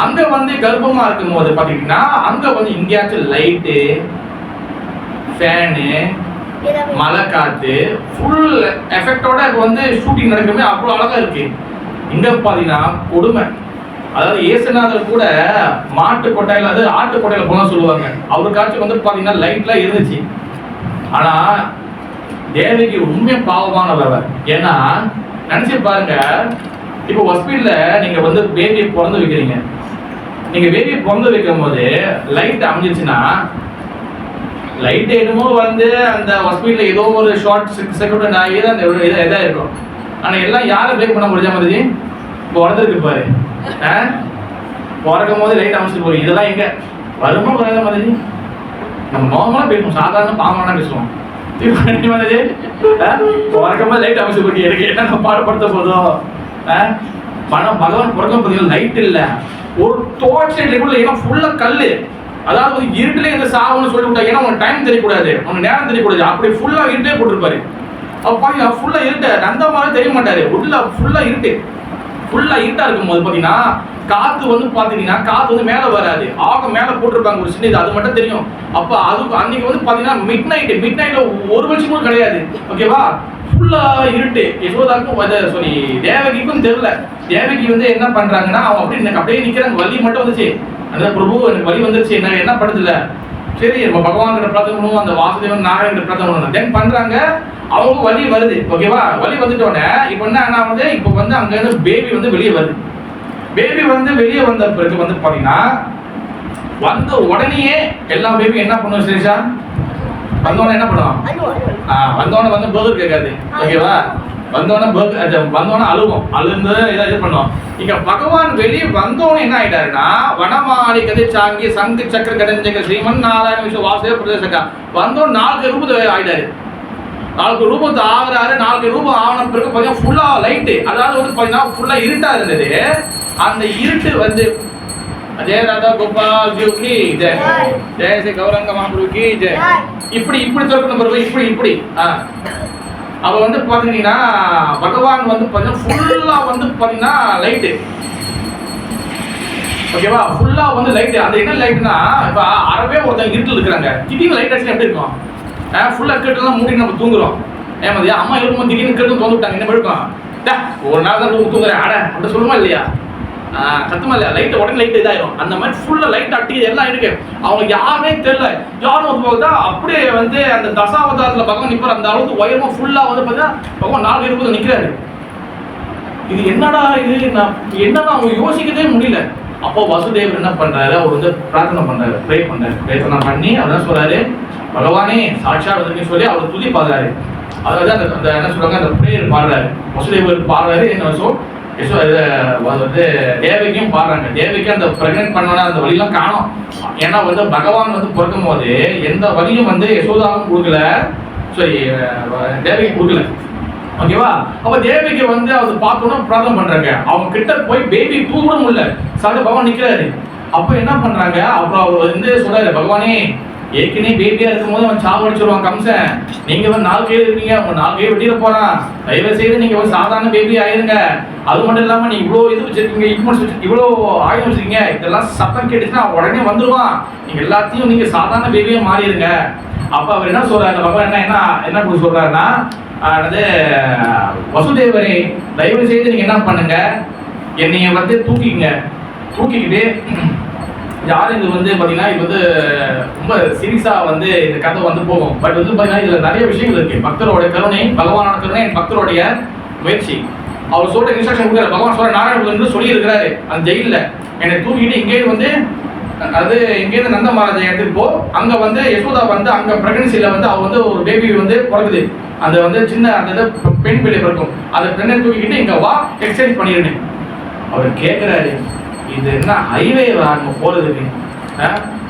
அங்க வந்து கர்ப்பமா இருக்கும் போது பாத்தீங்கன்னா அங்க வந்து இங்கேயாச்சும் லைட்டு, ஃபேனு, மழை காத்து, ஃபுல் எஃபெக்டோட வந்து ஷூட்டிங் நடக்குமே, அவ்வளவு அழகா இருக்கு. இங்க பாத்தீங்கன்னா கொடுமை. அதாவது இயேசுநாதர் கூட மாட்டு கொட்டையில, அது ஆட்டு கொட்டையில போனா சொல்லுவாங்க. அவருக்காச்சும் வந்து பாத்தீங்கன்னா லைட்லாம் இருந்துச்சு. ஆனா தேவகி உண்மை பாவமானவர். ஏன்னா நினைச்சு பாருங்க, இப்போ ஹாஸ்பிட்டல்ல நீங்க வந்து பேபியை பிறந்து வைக்கிறீங்க. நீங்க பேபியை பிறந்து வைக்கும் போது லைட் அமைஞ்சிருச்சுன்னா, லைட் என்னமோ வந்து அந்த ஹாஸ்பிட்டல்ல ஏதோ ஒரு ஷார்ட் செகண்ட் ஆகி அந்த இதா இருக்கும். ஆனா எல்லாம் யாரை பிரேக் பண்ண முடிஞ்சா மாதிரி இப்போ உடஞ்சிருக்கு பாரு. பிறக்கும் போது லைட் அமைச்சிட்டு போய் இதெல்லாம் எங்க வருமா வராத மாதிரி நம்ம நார்மலா பேசுவோம், சாதாரண பாவனா பேசுவோம். பிறக்கும் போது லைட் அமைச்சு போய் எனக்கு என்ன பாடுபடுத்த போதும். பணம் பகவான் பிறக்கும் போது லைட் இல்ல, ஒரு டோர்ச் லைட் கூட, ஏன்னா ஃபுல்லா கல்லு. அதாவது இருட்டுல இந்த சாவுன்னு சொல்லி விட்டா, ஏன்னா உனக்கு டைம் தெரியக்கூடாது, உனக்கு நேரம் தெரியக்கூடாது, அப்படி ஃபுல்லா இருட்டே போட்டிருப்பாரு. அப்பா ஃபுல்லா இருட்டு, அந்த மாதிரி தெரிய மாட்டாரு, உள்ள ஃபுல்லா இருட்டு. ஃபுல்லா இருட்டா இருக்கும் போது பாத்தீங்கன்னா காத்து வந்து பாத்தீங்கன்னா காத்து வந்து மேல வராது, ஆக மேல போட்டிருப்பாங்க ஒரு சின்ன இது, அது மட்டும் தெரியும். அப்ப அது அன்னைக்கு வந்து பாத்தீங்கன்னா மிட் நைட்ல ஒரு வருஷம் கூட கிடையாது. ஓகேவா? ஃபுல்லா இருட்டு. யசோதாக்கும் சாரி தேவகிக்கும் தெரியல. தேவகி வந்து என்ன பண்றாங்கன்னா அவங்க அப்படியே நிக்கிறாங்க. வலி மட்டும் வந்துச்சு. அந்த பிரபு எனக்கு வலி வந்துருச்சு, என்ன படுதுல, சரி நம்ம பகவான் கிட்ட பிரார்த்தனை பண்ணுவோம், அந்த வாசுதேவன் நாராயணன் கிட்ட பிரார்த்தனை பண்ணுவோம். தென் பண்றாங்க, அவங்க வலி வருது. ஓகேவா? வலி வந்துட்டோன்னே இப்போ என்ன வந்து இப்போ வந்து அங்க இருந்து பேபி வந்து வெளியே வருது. பேபி வந்து வெளியே வந்த பிறகு வந்து பாத்தீங்கன்னா வந்த உடனே எல்லா பேபி என்ன பண்ணுவோம் சரிஷா? வந்தோடனே என்ன பண்ணுவோம்? வந்தோடனே வந்து பர்கர் கேட்காது. ஓகேவா? வந்தோடனே அழுவோம், அழுந்து இது பண்ணுவோம். இங்க பகவான் வெளியே வந்தோன்னு என்ன ஆயிட்டாருன்னா, வனமாலி கதை சாங்கி சங்கு சக்கர கடஞ்சங்க ஸ்ரீமன் நாராயண விஸ்வ வாசுதேவ பிரதேசக்கா வந்தோன்னு 4 ரூபத்தை ஆயிட்டாரு. 4 ரூபத்தை ஆகுறாரு. 4 ரூபம் ஆன பிறகு பார்த்தீங்கன்னா ஃபுல்லா லைட்டு. அதாவது வந்து பார்த்தீங்கன்னா ஃபுல்லா இருட்டா இருந்தது. அந்த இருட்டு வந்து ஜெய ராதா கோபால் ஜி ஜெய ஜெய ஸ்ரீ கௌரங்க மகாபுரு கி ஜெய இப்படி திறக்கணும் பிறகு இப்படி அவ வந்து பாத்தீங்கன்னா பகவான் வந்து பாத்தீங்கன்னா ஃபுல்லா வந்து பாத்தீங்கன்னா லைட்டு. ஓகேவா? ஃபுல்லா வந்து லைட். அது என்ன லைட்னா, இப்போ அறவே ஒருத்தன் இருட்டில் இருக்கிறாங்க, திடீர்னு லைட் அடிச்சு எப்படி இருக்கும்? ஃபுல்லா கேட்டுலாம் மூடி நம்ம தூங்குறோம். ஏமாதியா அம்மா இருக்கும்போது திடீர்னு கேட்டு தோந்து விட்டாங்க, என்ன இருக்கும்? ஒரு நாள் தான் தூங்குறேன் அட அப்படி சொல்லுமா இல்லையா? சத்தமா இல்லையா? லைட் உடனே லைட் இதாயிரும். அந்த மாதிரி ஃபுல்லா லைட் அட்டி எல்லாம் இருக்கு. அவங்க யாருமே தெரியல. யாரும் வந்து பார்த்தா அப்படியே வந்து அந்த தசாவதாரத்துல பகவான் நிற்பார். அந்த அளவுக்கு உயரமா ஃபுல்லா வந்து பார்த்தீங்கன்னா பகவான் 4 பேர் நிற்கிறாரு. இது என்னடா இது, நான் என்னன்னா அவங்க யோசிக்கவே முடியல. அப்போ வசுதேவர் என்ன பண்றாரு, அவர் வந்து பிரார்த்தனை பண்றாரு, ப்ரே பண்றாரு. பிரார்த்தனை பண்ணி அவர் சொல்றாரு, பகவானே சாட்சா வந்து சொல்லி அவர் துதி பாடுறாரு. அதாவது அந்த என்ன சொல்றாங்க, அந்த பிரேயர் பாடுறாரு. வசுதேவர் பாடுறாரு. என்ன வந்து தேவைக்கும் பாடுறாங்க. தேவைக்கு அந்த பிரெக்னென்ட் பண்ணோன்னா அந்த வழியெல்லாம் காணும். ஏன்னா வந்து பகவான் வந்து பிறக்கும் போது எந்த வழியும் வந்து யசோதாவும் கொடுக்கல, சரி தேவைக்கு கொடுக்கல. ஓகேவா? அப்ப தேவிக்கு வந்து அவர் பார்த்தோன்னா பிரார்த்தனை பண்றாங்க. அவங்க கிட்ட போய் பேபி தூக்க முடியல. சாப்பிட்டு பகவான் நிக்கிறாரு. அப்ப என்ன பண்றாங்க, அப்புறம் அவர் வந்து சொல்றாரு, பகவானே ஏற்கனவே பேபியா இருக்கும் போது அவன் சாவடிச்சிருவான் கம்சன். நீங்க வந்து 4 பேர் இருக்கீங்க, உங்க 4 பேர் வெட்டிட போறான். தயவு செய்து நீங்க ஒரு சாதாரண பேபி ஆயிருங்க. அது மட்டும் இல்லாம நீ இவ்வளோ இது வச்சிருக்கீங்க, இவ்வளோ ஆயுதம் வச்சிருக்கீங்க, இதெல்லாம் சத்தம் கேட்டுச்சுன்னா உடனே வந்துருவான். நீங்க எல்லாத்தையும் நீங்க சாதாரண பேபியா மாறிடுங்க. அப்ப அவர் என்ன சொல்றாரு, பகவான் என்ன சொல்றாருன்னா, வசுதேவரே தயவு செய்து நீங்க என்ன பண்ணுங்க, என்னைய வந்து தூக்கிக்கிட்டு யாரும் இது வந்து பாத்தீங்கன்னா இது வந்து ரொம்ப சீரியஸா வந்து இந்த கதை வந்து போகும். பட் வந்து பாத்தீங்கன்னா இதுல நிறைய விஷயங்கள் இருக்கு. பக்தரோட கருணை, பகவானோட கருணை, பக்தருடைய முயற்சி. அவர் சொல்ற இன்ஸ்ட்ரக்ஷன் கொடுக்குறாரு. பகவான் சொல்ற நாராயணன் சொல்லி இருக்கிறாரு அந்த ஜெயில, என்னை தூக்கிட்டு இங்கே வந்து அது இங்கேருந்து நந்த மகாராஜா எடுத்துட்டு போ. அங்க வந்து யசோதா வந்து அங்க பிரெக்னன்சில வந்து அவ வந்து ஒரு பேபி வந்து பிறகுது. அந்த வந்து சின்ன அந்த பெண் பிள்ளை பிறக்கும். அந்த பெண்ணை தூக்கிக்கிட்டு இங்க வா, எக்ஸ்சேஞ்ச் பண்ணிடுங்க. அவர் கேட்கிறாரு, இது என்ன ஹைவே அங்க போறதுக்கு?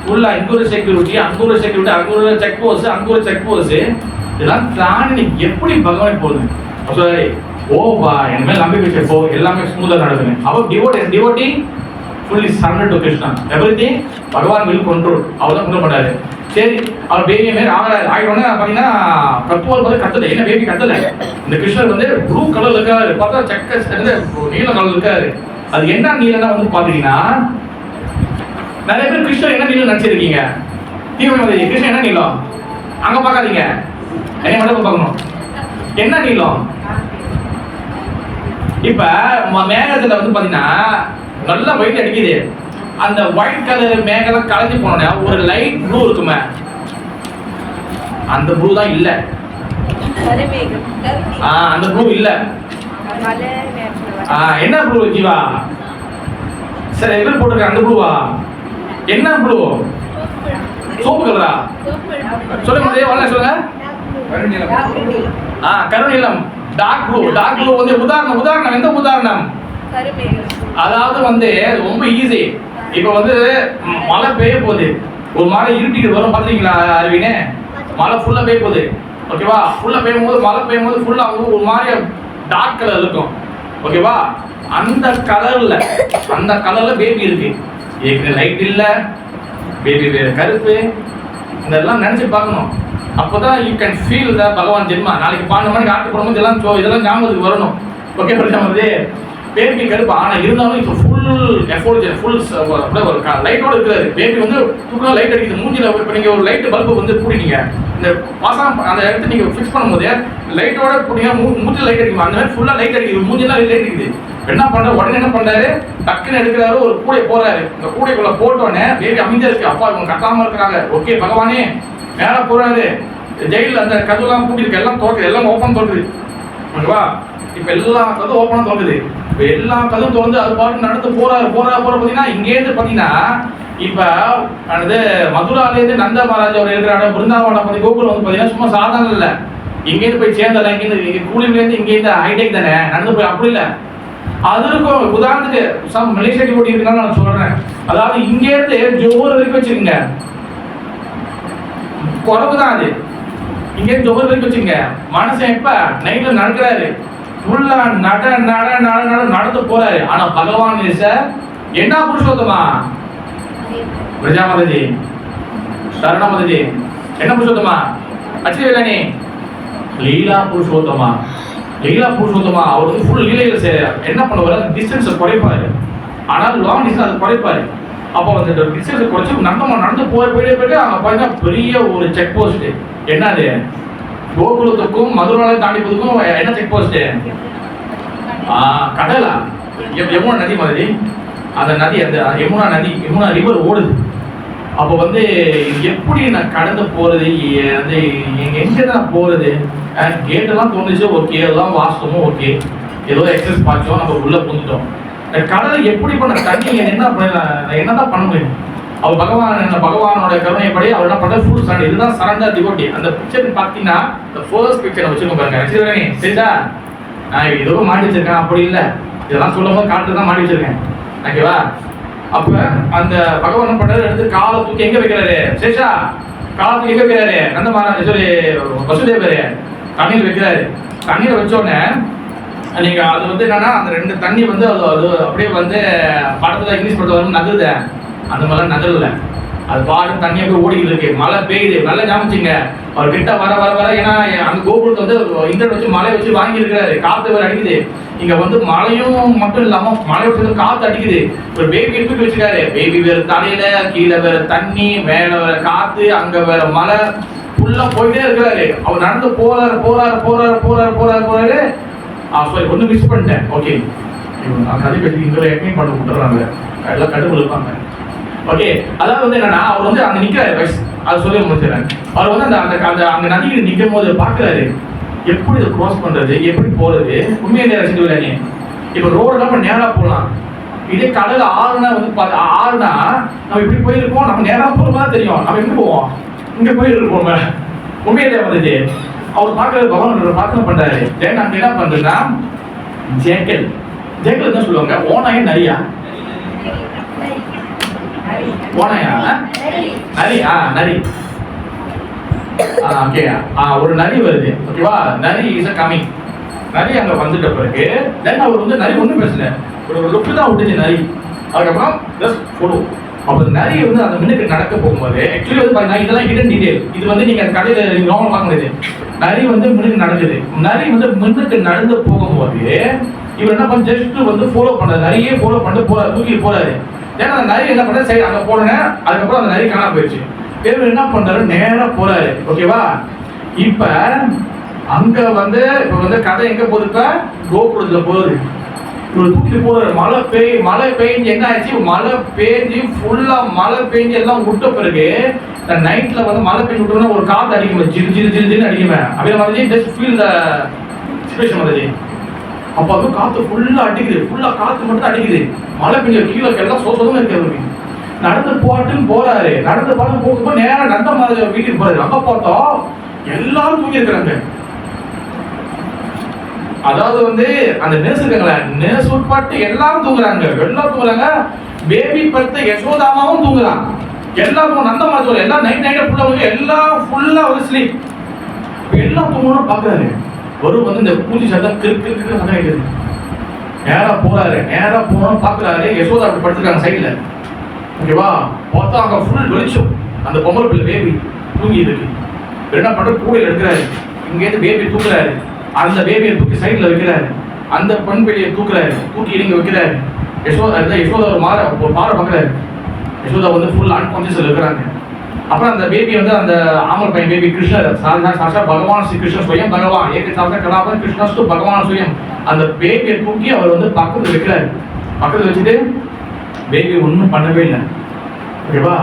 ஃபுல்லா இங்க ஒரு செக்யூரிட்டி, அங்க ஒரு செக்யூரிட்டி, அங்க ஒரு செக் போஸ்ட், அங்க ஒரு செக் போஸ்ட், இதெல்லாம் தாண்டி எப்படி பகவான் போகுது? சரி ஓபா என் மேல் நம்பிக்கை வச்சு போ, எல்லாமே ஸ்மூத்தா நடக்குது. அவர் devotee fully surrendered to Krishna. Everything பகவான் will control. அவர் தான் கண்ட்ரோல் பண்றாரு. சரி அவர் பேபி மேல ஆயிரோன்னு பாத்தீங்கன்னா கத்துவால் போது கத்தல. என்ன பேபி கத்தல. இந்த கிருஷ்ணர் வந்து ப்ளூ கலர்ல இருக்காரு. பார்த்தா செக்க நீல கலர்ல இருக்காரு. அது என்ன நீலன்னா வந்து பாத்தீங்கன்னா, நிறைய பேர் கிருஷ்ணர் என்ன நீலம் நினைச்சிருக்கீங்க? தீவிரவாதி கிருஷ்ணன் என்ன நீலம்? அங்க பார்க்காதீங்க, என்ன மட்டும் பார்க்கணும். என்ன நீலம்? இப்ப மேகத்துல வந்து பாத்தீங்கன்னா நல்லா ஒயிட் அடிக்குது. அந்த ஒயிட் கலர் மேகம் கலந்து போனோட ஒரு லைட் ப்ளூ இருக்குமே, அந்த ப்ளூ தான் இல்ல. அந்த ப்ளூ இல்ல. என்ன ப்ளூ ஜீவா? சரி எதிர் போட்டிருக்க அந்த ப்ளூவா? என்ன ப்ளூ? சோப்பு கலரா? சொல்லுங்க வரல சொல்லுங்க. கருநீலம் டார்க் ப்ளூ. டார்க் ப்ளூ வந்து உதாரணம் எந்த உதாரணம்? அதாவது வந்து ரொம்ப ஈஸி. இப்ப வந்து மழை பெய்ய போகுது, ஒரு மழை இருட்டிட்டு வரும் பாத்தீங்களா அரவினே? மழை ஃபுல்லா பெய்ய போகுது. ஓகேவா? ஃபுல்லா பெய்யும் போது மழை பெய்யும் போது ஃபுல்லா ஒரு மாதிரி டார்க் கலர் இருக்கும். ஓகேவா? அந்த கலர்ல பேபி இருக்கு. ஏற்கனவே லைட் இல்ல, பேபி கருப்பு. இதெல்லாம் நினைச்சு பார்க்கணும். அப்போதான் யூ கேன் ஃபீல் த பகவான் ஜென்மா. நாளைக்கு 12 மணிக்கு ஆட்டு போடும்போது இதெல்லாம் ஞாபகத்துக்கு வரணும். ஓகே வந்து பேபி கருப்பு. ஆனா இருந்தாலும் இப்போ ஃபுல் எஃபோர்ட், ஃபுல் ஒரு லைட்டோட இருக்காரு. பேபி வந்து தூக்கம் லைட் அடிக்குது மூஞ்சில. இப்போ நீங்க ஒரு லைட் பல்பு வந்து பூட்டினீங்க, இந்த மாசம் அந்த இடத்த நீங்க ஃபிக்ஸ் பண்ணும்போது லைட்டோட பூட்டிங்க, மூஞ்சில லைட் அடிக்கும். அந்த மாதிரி ஃபுல்லா லைட் அடிக்குது, மூஞ்சில லைட் அடிக்குது. என்ன பண்றாரு, உடனே என்ன பண்றாரு, டக்குன்னு எடுக்கிறாரு, ஒரு கூடை போறாரு. இந்த கூடைக்குள்ள போட்டோன்னே பேபி அமைதியா இருக்கு. அப்பா இவங்க கத்தாம இருக்கிறாங்க. ஓகே பகவானே மேல போறாரு. ஜெயில அந்த கதவுலாம் பூட்டிருக்கு, எல்லாம் திறக்குது, எல்லாம் ஓப்பன் திறக்குது. ஓகேவா? இப்ப எல்லா கதவும் ஓப்பனா திறக்குது. இப்ப எல்லா கதவும் திறந்து அது பாட்டு நடந்து போறாரு பாத்தீங்கன்னா, இங்கேருந்து பாத்தீங்கன்னா இப்ப அது மதுராலேருந்து நந்த மகாராஜா அவர் இருக்கிற இடம் பிருந்தாவனம் பத்தி கோகுலம் வந்து பாத்தீங்கன்னா சும்மா சாதாரண இல்ல. இங்கேருந்து போய் சேர்ந்தல, இங்கேருந்து கூலிலேருந்து இங்கேருந்து ஹைடெக் தானே நடந்து போய், அப்படி இல்லை. அது இருக்கும். உதாரணத்துக்கு மலேசியா டிவோட்டி இருக்குன்னு நான் சொல்றேன். அதாவது இங்கேருந்து ஜோஹர் வரைக்கும் வச்சுக்கோங்க, குறவு தான் அது. இங்கேருந்து ஜோஹர் வரைக்கும் வச்சுக்கோங்க. மனுஷன் இப்ப நைட்ல நடக்கிறாரு, ஃபுல்லா நடந்து போறாரு. ஆனா பகவான் என்ன புருஷோத்தமா? பிரஜாமதி சரணமதி என்ன புருஷோத்தமா? அச்சரி வேலானி லீலா புருஷோத்தமா. அவர் வந்து ஃபுல் லீலையில என்ன பண்ணுவாரு, டிஸ்டன்ஸை குறைப்பாரு. ஆனால் லாங் டிஸ்டன்ஸ் அது குறைப்பாரு. அப்போ அந்த டிஸ்டன்ஸ் குறைச்சி நடந்து போயிட்டு அங்கே பார்த்தீங்கன்னா பெரிய ஒரு செக் போஸ்ட். என்னது? கோகுலத்துக்கும் மதுரை தாண்டி போதுக்கும் என்ன செக் போஸ்ட்? கடலா? யமுனா நதி மாதிரி அந்த நதி, அந்த யமுனா ரிவர் ஓடுது. அப்போ வந்து எப்படி நான் கடந்து போறது, அது எங்க தான் போறது? கேட்டெல்லாம் தோணுச்சு, ஓகே எல்லாம் வாசமும் ஓகே, ஏதோ எக்ஸஸ் பார்த்தோம், நம்ம உள்ள புந்துட்டோம். கடலை எப்படி பண்ண தண்ணி என்னதான் பண்ண முடியும்? அவர் பகவானோட கருணைப்படி அவர் என்ன பண்ற? Full surrender. இதுதான் சரண்டர் டிவோட்டி. அந்த பிக்சர் பார்த்தீங்கன்னா இந்த ஃபர்ஸ்ட் பிக்சர் வச்சிருக்கோம் பாருங்க. வச்சிருக்கேன் சரிதா? நான் ஏதோ மாட்டி வச்சிருக்கேன், அப்படி இல்லை, இதெல்லாம் சொல்லும் போது காட்டு தான் மாட்டி வச்சிருக்கேன். ஓகேவா? அப்ப அந்த பகவான் என்ன பண்றாரு? எடுத்து காலை தூக்கி எங்க வைக்கிறாரு? சேஷா காலை தூக்கி எங்க வைக்கிறாரு? நந்த மகாராஜ் சொல்லி வசுதேவரு தண்ணீர் வைக்கிறாரு. தண்ணீரை வச்ச உடனே நீங்க அது வந்து என்னன்னா அந்த ரெண்டு தண்ணி வந்து அது அப்படியே வந்து படத்துல இங்கிலீஷ் படத்துல வரும் நகருது. அந்த மாதிரிலாம் நகரல, அது பாடு தண்ணி அப்படியே ஓடிக்கிட்டு இருக்கு. மழை பெய்யுது. நல்லா ஞாபகிங்க, அவர் கிட்ட வர வர வர, ஏன்னா அந்த கோபுரத்தை வந்து இன்டர்நெட் வச்சு மழை வச்சு வாங்கி இருக்கிறாரு. காத்து வேற அடிக்குது. இங்க வந்து மழையும் மட்டும் இல்லாம மழை வச்சு காத்து அடிக்குது. ஒரு பேபி எடுத்து வச்சுக்காரு. பேபி வேற தலையில, கீழே வேற தண்ணி, மேல வேற காத்து, அங்க வேற மழை, ஃபுல்லா போயிட்டே இருக்கிறாரு. அவர் நடந்து போறாரு. சாரி, ஒண்ணு மிஸ் பண்ணிட்டேன். ஓகே, கதை பேசி இங்க எக்ஸ்பிளைன் பண்ண விட்டுறாங்க, எல்லாம் கடுப்பு இருப்பாங்க. ஓகே, அதாவது வந்து என்னன்னா அவர் வந்து அங்க நிக்கிறாரு. அது சொல்லி முடிச்சிடறேன். அவர் வந்து அந்த அங்க நதியில் நிற்கும் போது பாக்குறாரு, எப்படி இதை கிராஸ் பண்றது, எப்படி போறது. உண்மையிலே ரசித்து விடாங்க. இப்ப ரோடு நம்ம நேரா போகலாம். இதே கடல் ஆறுனா வந்து ஆறுனா நம்ம இப்படி போயிருக்கோம், நம்ம நேரா போறோமா தெரியும், நம்ம எப்படி போவோம்? இங்க போயிருக்கோம். உண்மையிலே வந்துச்சு. அவர் பார்க்கறது பகவான் பிரார்த்தனை பண்றாரு. தென் அங்க என்ன பண்றதுன்னா ஜேக்கல் என்ன சொல்லுவாங்க? ஓனாயா நரியா? ஓனாயா? நரி. ஓகே, ஒரு நரி வருது. ஓகேவா? நரி இஸ் கமிங். நரி அங்க வந்துட்ட பிறகு தென் அவர் வந்து நரி ஒன்றும் பேசல, ஒரு லுக்கு தான் விட்டுச்சு நரி. அதுக்கப்புறம் ஜஸ்ட் ஃபாலோ. அப்போ நரி வந்து அந்த மின்னுக்கு நடக்க போகும்போது ஆக்சுவலி வந்து பார்த்தீங்கன்னா இதெல்லாம் ஹிடன் டீடைல். இது வந்து நீங்க அந்த கதையில நீங்க நார்மல் பார்க்க முடியாது. நரி வந்து மின்னுக்கு நடக்குது. நரி வந்து மின்னுக்கு நடந்து போகும்போது இவர் என்ன பண்ண ஜஸ்ட் வந்து ஃபாலோ பண்றாரு. நரியே ஃபாலோ பண்ணிட்டு போறாரு, தூக்கிட்டு போறாரு. ஏன்னா அந்த நரி என்ன பண்ற சைடு அங்க போனேன். அதுக்கப்புறம் அந்த நரி காணாம போயிடுச்சு. இவர் என்ன பண்றாரு? நேரா போறாரு. ஓகேவா? இப்ப அங்க வந்து இப்ப வந்து கதை எங்க போகுது? இப்ப கோபுரத்துல போகுது. இவர் தூக்கிட்டு போறாரு. மழை பெய்ஞ்சு என்ன ஆயிடுச்சு? மழை பெய்ஞ்சு ஃபுல்லா மழை பெய்ஞ்சு எல்லாம் விட்ட பிறகு நைட்ல வந்து மழை பெய்ஞ்சு விட்டோம்னா ஒரு காத்து அடிக்குமே, ஜில் அடிக்குமே. அப்படியே மாதிரி ஜஸ்ட் ஃபீல் த சிச்சுவேஷன் மாதிரி. அப்போ அது காத்து ஃபுல்லா அடிக்குது. ஃபுல்லா காத்து மட்டும் அடிக்குது. மழை பெய்ஞ்ச கீழே எல்லாம் சோசதும் இருக்கிறது. நடந்து போட்டுன்னு போறாரு. நடந்து போகும்போது நேரம் நந்த மாதிரி வீட்டுக்கு போறாரு. அங்க பார்த்தோம் எல்லாரும் தூங்கி இருக்கிறாங்க. அதாவது வந்து அந்த நர்ஸ் இருக்காங்களா, நர்ஸ் உட்பட்டு எல்லாரும் தூங்குறாங்க. பேபி படுத்த யசோதாமாவும் தூங்குறாங்க. எல்லாரும் நந்த மாதிரி எல்லாம் நைட் ஃபுல்லா வந்து எல்லாம் ஃபுல்லா ஒரு ஸ்லீப். எல்லாம் தூங்கணும் பாக்குறாரு. ஒரு வந்து இந்த பூச்சி சத்தம் கிறுக்கு சத்தம் கேட்குது. நேரா போனோம் பாக்குறாரு. யசோதா அப்படி படுத்துருக்காங்க சைட்ல. ஓகேவா? பார்த்தா அங்க ஃபுல் வெளிச்சம். அந்த பொம்பளை பிள்ளை பேபி தூங்கி இருக்கு. என்ன பண்ற? கூடையில் எடுக்கிறாரு. இங்கேருந்து பேபி தூக்குறாரு. அந்த பேபியை தூக்கி சைட்ல வைக்கிறாரு. அந்த பெண் பிள்ளையை தூக்கி இங்க வைக்கிறாரு. யசோதா ஒரு பாறை பார்க்குறாரு. யசோதா வந்து ஃபுல் அன்கான்சியஸ்ல இருக்கிறாங்க. அப்புறம் அந்த பேபி வந்து அந்த ஆமர் பையன் பேபி கிருஷ்ணர் சாஷா பகவான் ஸ்ரீ கிருஷ்ண சுயம் பகவான் ஏக சாஷா கலாபன் கிருஷ்ணஸ்து பகவான் சுயம். அந்த பேபியை தூக்கி அவர் வந்து பக்கத்துல வைக்கிறாரு. பக்கத்துல வச்சுட்டு பேபி ஒன்றும் பண்ணவே இல்லை. ஓகேவா?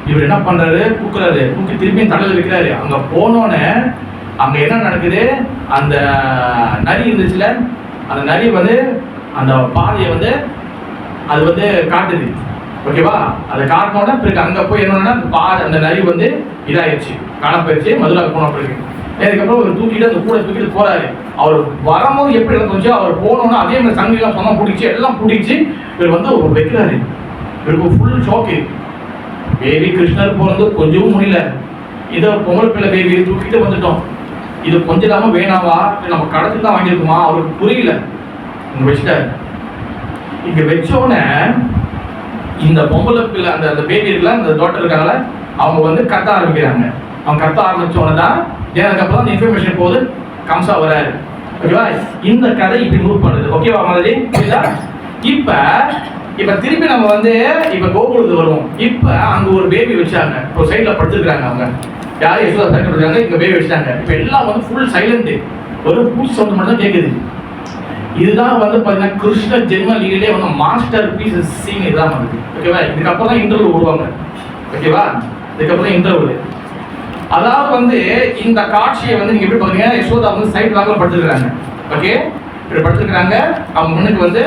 இவர் என்ன பண்றாரு? தூக்கி திரும்பியும் தலையில் வைக்கிறாரு. அங்க போனோன்னு அங்க என்ன நடக்குது? அந்த நரி இருந்துச்சுல, அந்த நரி வந்து அந்த பாதையை வந்து அது வந்து காட்டுது. ஓகேவா? அதை காட்டினோட பிறகு அங்க போய் என்னன்னா அந்த நரி வந்து இதாயிடுச்சு, காணப்போயிடுச்சு. மதுராவுக்கு போன பிறகு அதுக்கப்புறம் ஒரு தூக்கிட்டு அந்த கூட தூக்கிட்டு போறாரு. அவர் வரும்போது எப்படி இருந்துச்சோ அவர் போனோன்னா அதே மாதிரி சங்கிலாம் சொன்னா பிடிச்சி இவர் வந்து வைக்கிறாரு. இவருக்கு ஃபுல் ஷாக்கு. பேபி கிருஷ்ணர் போறது கொஞ்சமும் முடியல. இதை பொங்கல் பிள்ளை பேபியை தூக்கிட்டு வந்துட்டோம். இது கொஞ்சம் இல்லாம வேணாவா, நம்ம கடத்துக்கு தான் வாங்கியிருக்குமா? அவருக்கு புரியல. இங்க வச்சுட்டாரு. இங்க வச்சோடனே இந்த பொம்பளை பிள்ளை அந்த பேபி இருக்குல்ல, அந்த டாக்டர் இருக்காங்கள, அவங்க வந்து கத்த ஆரம்பிக்கிறாங்க. அவங்க கத்த ஆரம்பிச்சோன்னு தான் அதுக்கப்புறம் அந்த இன்ஃபர்மேஷன் போது கம்சா வராரு. ஓகேவா? இந்த கதை இப்படி மூவ் பண்ணுது. ஓகேவா மாதிரி? இப்ப இப்ப திருப்பி நம்ம வந்து இப்ப கோகுலத்துக்கு வருவோம். இப்ப அங்க ஒரு பேபி வச்சாங்க, இப்போ சைட்ல படுத்துருக்காங்க. அவங்க யாரும் யசோதா சைட்ல படுத்துருக்காங்க, இங்க பேபி வச்சாங்க. இப்ப எல்லாம் வந்து ஃபுல் சைலண்ட், ஒரு பூச்சி சவுண்ட் மட்டும் தான் கேட்குது. இதுதான் வந்து பாத்தீங்கன்னா கிருஷ்ண ஜென்ம லீலையிலே வந்து மாஸ்டர் பீஸ் சீன் இதுதான் வந்து. ஓகேவா? இதுக்கப்புறம் தான் இன்டர்வல் விடுவாங்க. ஓகேவா? இதுக்கப்புறம் இன்டர்வல். அதாவது வந்து இந்த காட்சியை வந்து நீங்க எப்படி பாத்தீங்க, யசோதா வந்து சைட் லாக்ல படுத்துருக்காங்க. ஓகே, இப்படி படுத்துருக்காங்க. அவங்க முன்னுக்கு வந்து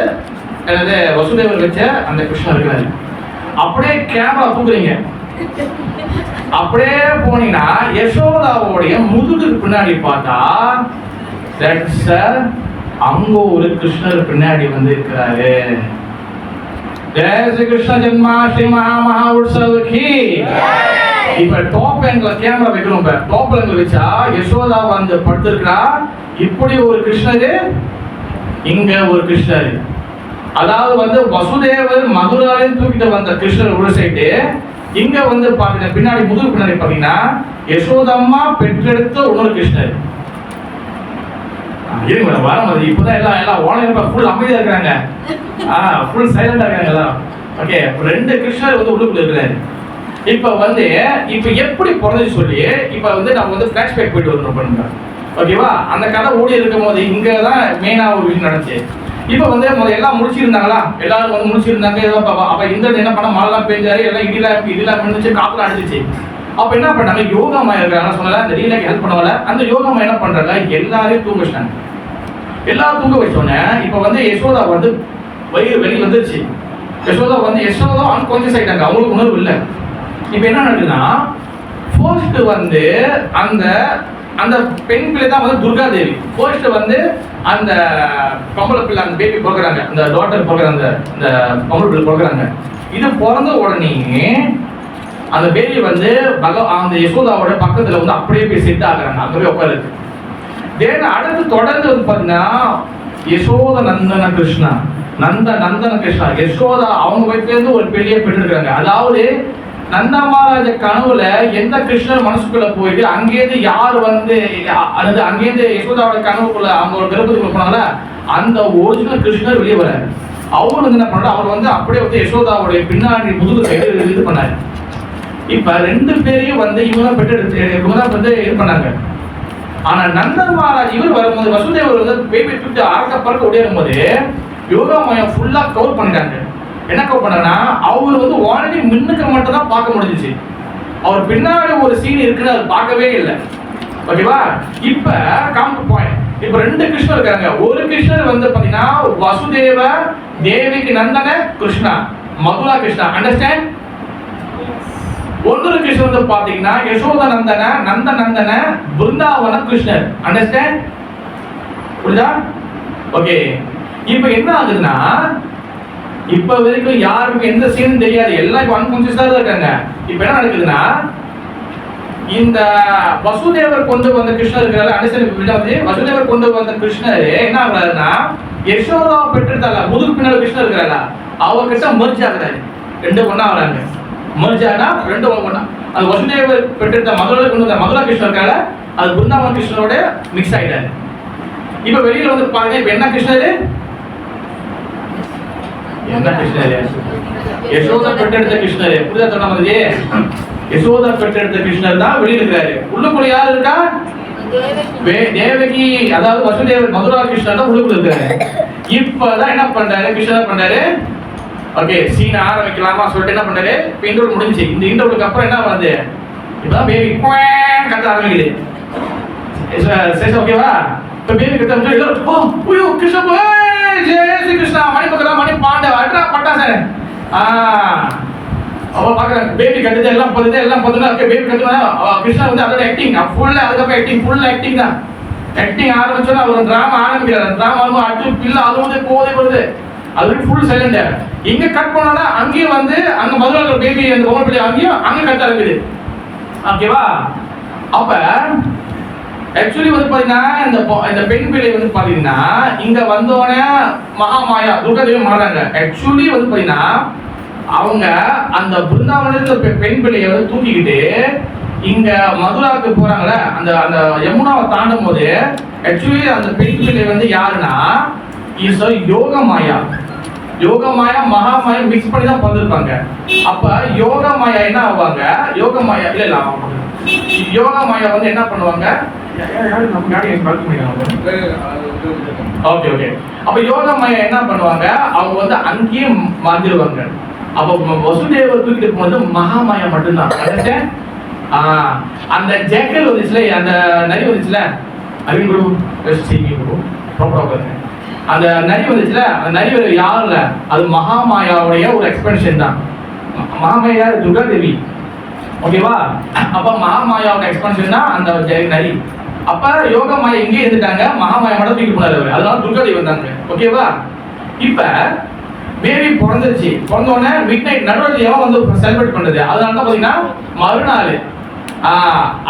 என்னது வசுதேவர் வச்ச அந்த கிருஷ்ணன் இருக்கிறாரு. அப்படியே கேமரா தூக்குறீங்க, அப்படியே போனீங்கன்னா யசோதாவுடைய முதுகுக்கு பின்னாடி பார்த்தா அங்க ஒரு கிருஷ்ணர் பின்னாடி வந்து இருக்கிறாரு. ஜெய ஸ்ரீ கிருஷ்ண ஜென்மாஷ்டமி மகா உற்சவக்கு. இப்ப டாப் ஆங்கிள் கேமரா வைக்கிறோம். இப்ப டாப் ஆங்கிள் வச்சா யசோதா வந்து படுத்திருக்கா. இப்படி ஒரு கிருஷ்ணரு, இங்க ஒரு கிருஷ்ணர். அதாவது வந்து வசுதேவர் மதுராலையும் தூக்கிட்டு வந்த கிருஷ்ணர் ஒரு சைடு, இங்க வந்து பாத்தீங்கன்னா பின்னாடி முதுகு பின்னாடி பாத்தீங்கன்னா யசோதம்மா பெற்றெடுத்த இன்னொரு கிருஷ்ணர். வர இப்பதான் எல்லாம் ஓனர் ஃபுல் அமைதியா இருக்காங்க, ஃபுல் சைலண்டா இருக்காங்க எல்லாம். ஓகே, ரெண்டு கிருஷ்ணர் வந்து உள்ளுக்குள்ள இருக்கிறாரு. இப்ப வந்து இப்ப எப்படி பிறந்தது சொல்லி இப்ப வந்து நம்ம வந்து ஃபிளாஷ்பேக் போயிட்டு வரணும் பண்ணுங்க. ஓகேவா? அந்த கதை ஓடி இருக்கும் போது இங்கதான் மெயினா ஒரு விஷயம் நடந்துச்சு. இப்ப வந்து எல்லாம் முடிச்சிருந்தாங்களா, எல்லாரும் வந்து முடிச்சிருந்தாங்க. அப்ப இந்த என்ன பண்ண மழைலாம் பெஞ்சாரு, எல்லாம் இடிலாம் இருந்துச்சு, காத்துல அடிச்சிச்சு. அப்ப என்ன பண்ணாங்க, யோகாமா இருக்காங்க சொன்னால அந்த ரீலைக்கு ஹெல்ப் பண்ணவல அந்த யோகாமா என்ன பண்றாங்க, எல்லாரையும் தூங்க வச்சிட்டாங்க. எல்லாரும் தூங்க வச்சோன்னே இப்ப வந்து யசோதா வந்து வயிறு வெளியே வந்துருச்சு. யசோதா அன்கான்சியஸ் ஆயிட்டாங்க, அவங்களுக்கு உணர்வு இல்லை. இப்ப என்ன நடக்குதுன்னா, ஃபர்ஸ்ட் வந்து அந்த அந்த பெண் பிள்ளை தான் வந்து துர்கா தேவி. ஃபர்ஸ்ட் வந்து அந்த பொம்பளை பிள்ளை, அந்த பேபி பிறகுறாங்க, அந்த டாட்டர் பிறகுறாங்க, அந்த பொம்பளை பிள்ளை பிறகுறாங்க. இது பிறந்த உடனே அந்த பேபி வந்து அந்த யசோதாவோட பக்கத்துல வந்து அப்படியே போய் செட் ஆகுறாங்க, அங்கவே உட்காருது. அடுத்து தொடர்ந்து வந்து பாத்தீங்கன்னா யசோத நந்தன கிருஷ்ணா, நந்தன கிருஷ்ணா, யசோதா அவங்க வயிற்றுல இருந்து ஒரு பெரிய பெண் இருக்காங்க. அதாவது நந்த மகாராஜ கனவுல எந்த கிருஷ்ணர் மனசுக்குள்ள போயிட்டு அங்கேருந்து யார் வந்து அங்கேருந்து யசோதாவோட கனவுக்குள்ள அவங்க ஒரு கர்ப்பத்துக்குள்ள போனால அந்த ஒரிஜினல் கிருஷ்ணர் வெளியே வராரு. அவர் வந்து என்ன பண்றாரு, அவர் வந்து அப்படியே வந்து யசோதாவுடைய பின்னாடி முதுகு இது பண்ணாரு. இப்ப ரெண்டு பேரையும் வந்து இவங்க வந்து இது பண்ணாங்க. ஆனா நந்தன் மகாராஜ் இவர் வரும்போது வசுதேவர் வந்து பேபி தூக்கி அரக்க பறக்க ஓடிடும் போது யோகாமயம் ஃபுல்லா கவர் பண்ணிட்டாங்க. என்ன கவர் பண்ணா, அவர் வந்து ஆல்ரெடி மின்னுக்கு மட்டும் தான் பார்க்க முடிஞ்சிச்சு, அவர் பின்னாடி ஒரு சீன் இருக்குன்னு அது பார்க்கவே இல்லை. ஓகேவா? இப்ப கம் டு பாயிண்ட். இப்ப ரெண்டு கிருஷ்ணர் இருக்காங்க. ஒரு கிருஷ்ணர் வந்து பாத்தீங்கன்னா வசுதேவ தேவிக்கு நந்தன கிருஷ்ணா, மதுரா கிருஷ்ணா. அண்டர்ஸ்டாண்ட்? ஒன்னொரு கிருஷ்ணர் வந்து பாத்தீங்கன்னா யசோத நந்தன பிருந்தாவன கிருஷ்ணர். அண்டர்ஸ்டாண்ட்? புரியுதா? ஓகே. இப்ப என்ன ஆகுதுன்னா, இப்ப வரைக்கும் யாருக்கும் எந்த சீனும் தெரியாது, எல்லாம் அன்கான்சியஸா தான் இருக்காங்க. இப்ப என்ன நடக்குதுன்னா, இந்த வசுதேவர் கொண்டு வந்த கிருஷ்ணர் இருக்கிறாரு, அண்டர்ஸ்டாண்ட்? வசுதேவர் கொண்டு வந்த கிருஷ்ணர் என்ன ஆகுறாருன்னா, யசோதா பெற்றெடுத்தால முதுகு பின்னாடி கிருஷ்ணர் இருக்கிறாரா, அவர்கிட்ட மர்ஜ் ஆகுறாரு. ரெண்டு ஒண்ணா வராங்க. மர்ஜானா ரெண்டு ஒண்ணா. அது வசுதேவர் பெற்றெடுத்த மதுரை கொண்டு வந்த மதுரா கிருஷ்ணர் இருக்கால, அது பிருந்தாவன் கிருஷ்ணரோட மிக்ஸ் ஆயிட்டாரு. இப்ப வெளியில வந்து பாருங்க, இப்ப என்ன கிருஷ்ணரு, என்ன கிருஷ்ணரு, யசோதா பெற்றெடுத்த கிருஷ்ணரு. புரியுதா சொன்ன மாதிரி? யசோதா பெற்றெடுத்த கிருஷ்ணர் தான் வெளியில இருக்கிறாரு. உள்ளுக்குள்ள யாரு இருக்கா, தேவகி, அதாவது வசுதேவர் மதுரா கிருஷ்ணர் தான் உள்ளுக்குள்ள இருக்காரு. இப்பதான் என்ன பண்றாரு, கிருஷ்ணர் பண்றாரு, ஓகே சீன் ஆரம்பிக்கலாமா சொல்லிட்டு என்ன பண்றாரு, இப்ப இன்டர்வல் முடிஞ்சிச்சு. இந்த இன்டர்வலுக்கு அப்புறம் என்ன வருது, இப்பதான் பேபி கத்த ஆரம்பிக்குது. ஓகேவா? இப்ப பேபி கத்த கிருஷ்ண ஜெய ஸ்ரீ கிருஷ்ணா, மணிபக்கரா மணி பாண்டவ அட்ரா பட்டாசன். அவ பாக்குறாங்க பேபி கத்துது, எல்லாம் போதுனா பேபி கத்துனா கிருஷ்ணா வந்து அதோட ஆக்டிங் ஃபுல்லா, அதுக்கப்புறம் ஆக்டிங் ஃபுல் ஆக்டிங் தான். ஆக்டிங் ஆரம்பிச்சோன்னா அவர் டிராமா ஆரம்பிக்கிறார். டிராமா அடுத்து பில்லு அழுவது போதே வருது, அது ஃபுல் சைலண்ட். எங்க கட் பண்ணா அங்கேயும் வந்து அங்க மதுரை பேபி அந்த பொம்மை பிள்ளை அங்கேயும் அங்க கட் ஆரம்பிக்குது. ஓகேவா? அப்ப ஆக்சுவலி வந்து பாத்தீங்கன்னா இந்த பெண் பிள்ளை வந்து பாத்தீங்கன்னா இங்க வந்தோடனே மகாமாயா துர்காதேவி மாறாங்க. ஆக்சுவலி வந்து பாத்தீங்கன்னா அவங்க அந்த பிருந்தாவனத்துல பெண் பிள்ளையை வந்து தூக்கிக்கிட்டு இங்க மதுராவுக்கு போறாங்களே, அந்த அந்த யமுனாவை தாண்டும் போது ஆக்சுவலி அந்த பெண் பிள்ளை வந்து யாருன்னா யோக மாயா. யோகமாயா மகாமாயா மிக்ஸ் பண்ணி தான் பிறந்திருப்பாங்க. அப்ப யோகமாயா என்ன ஆவாங்க, யோகமாயா இல்ல யோகமாயா வந்து என்ன பண்ணுவாங்க, ஓகே ஓகே. அப்ப யோகமாயா என்ன பண்ணுவாங்க, அவங்க வந்து அங்கேயே மாத்திருவாங்க. அப்ப வசுதேவர் தூக்கிட்டு போனது மகாமாயா மட்டும்தான். அந்த ஜேக்கல் வந்துச்சுல, அந்த நரி வந்துச்சுல, அறிவு அந்த நரி வந்துச்சுல, அந்த நரி யாருல, அது மகாமாயாவுடைய ஒரு எக்ஸ்பென்ஷன் தான். மகாமாயா துர்கா தேவி, ஓகேவா? அப்ப மகாமாயாவோட எக்ஸ்பென்ஷன் தான் அந்த நரி. அப்ப யோகமாயா இங்கே இருந்துட்டாங்க, மகாமாயா மட்டும் தூக்கி போனாரு அவரு. அதனால துர்கா தேவி வந்தாங்க, ஓகேவா? இப்ப பேபி பிறந்துருச்சு. பிறந்த உடனே மிட் நைட் நடுவில் எவன் வந்து செலிப்ரேட் பண்றது? அதனால தான் பாத்தீங்கன்னா மறுநாள்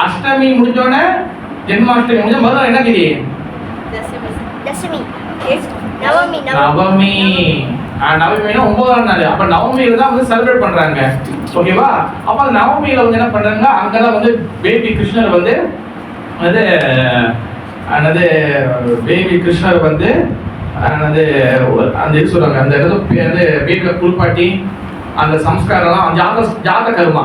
அஷ்டமி முடிஞ்சோடனே ஜென்மாஷ்டமி முடிஞ்ச மறுநாள் என்ன தேதி? நவமி. நவமினா 9ஆம் நாள். அப்ப நவமியில தான் வந்து செலிப்ரேட் பண்றாங்க, ஓகேவா? அப்ப அந்த நவமியில வந்து என்ன பண்றாங்க, அங்கதான் வந்து பேபி கிருஷ்ணர் வந்து அதாவது பேபி கிருஷ்ணர் வந்து அந்த இது சொல்றாங்க, அந்த வந்து வீட்டுல குளிப்பாட்டி அந்த சம்ஸ்காரம் ஜாத கர்மா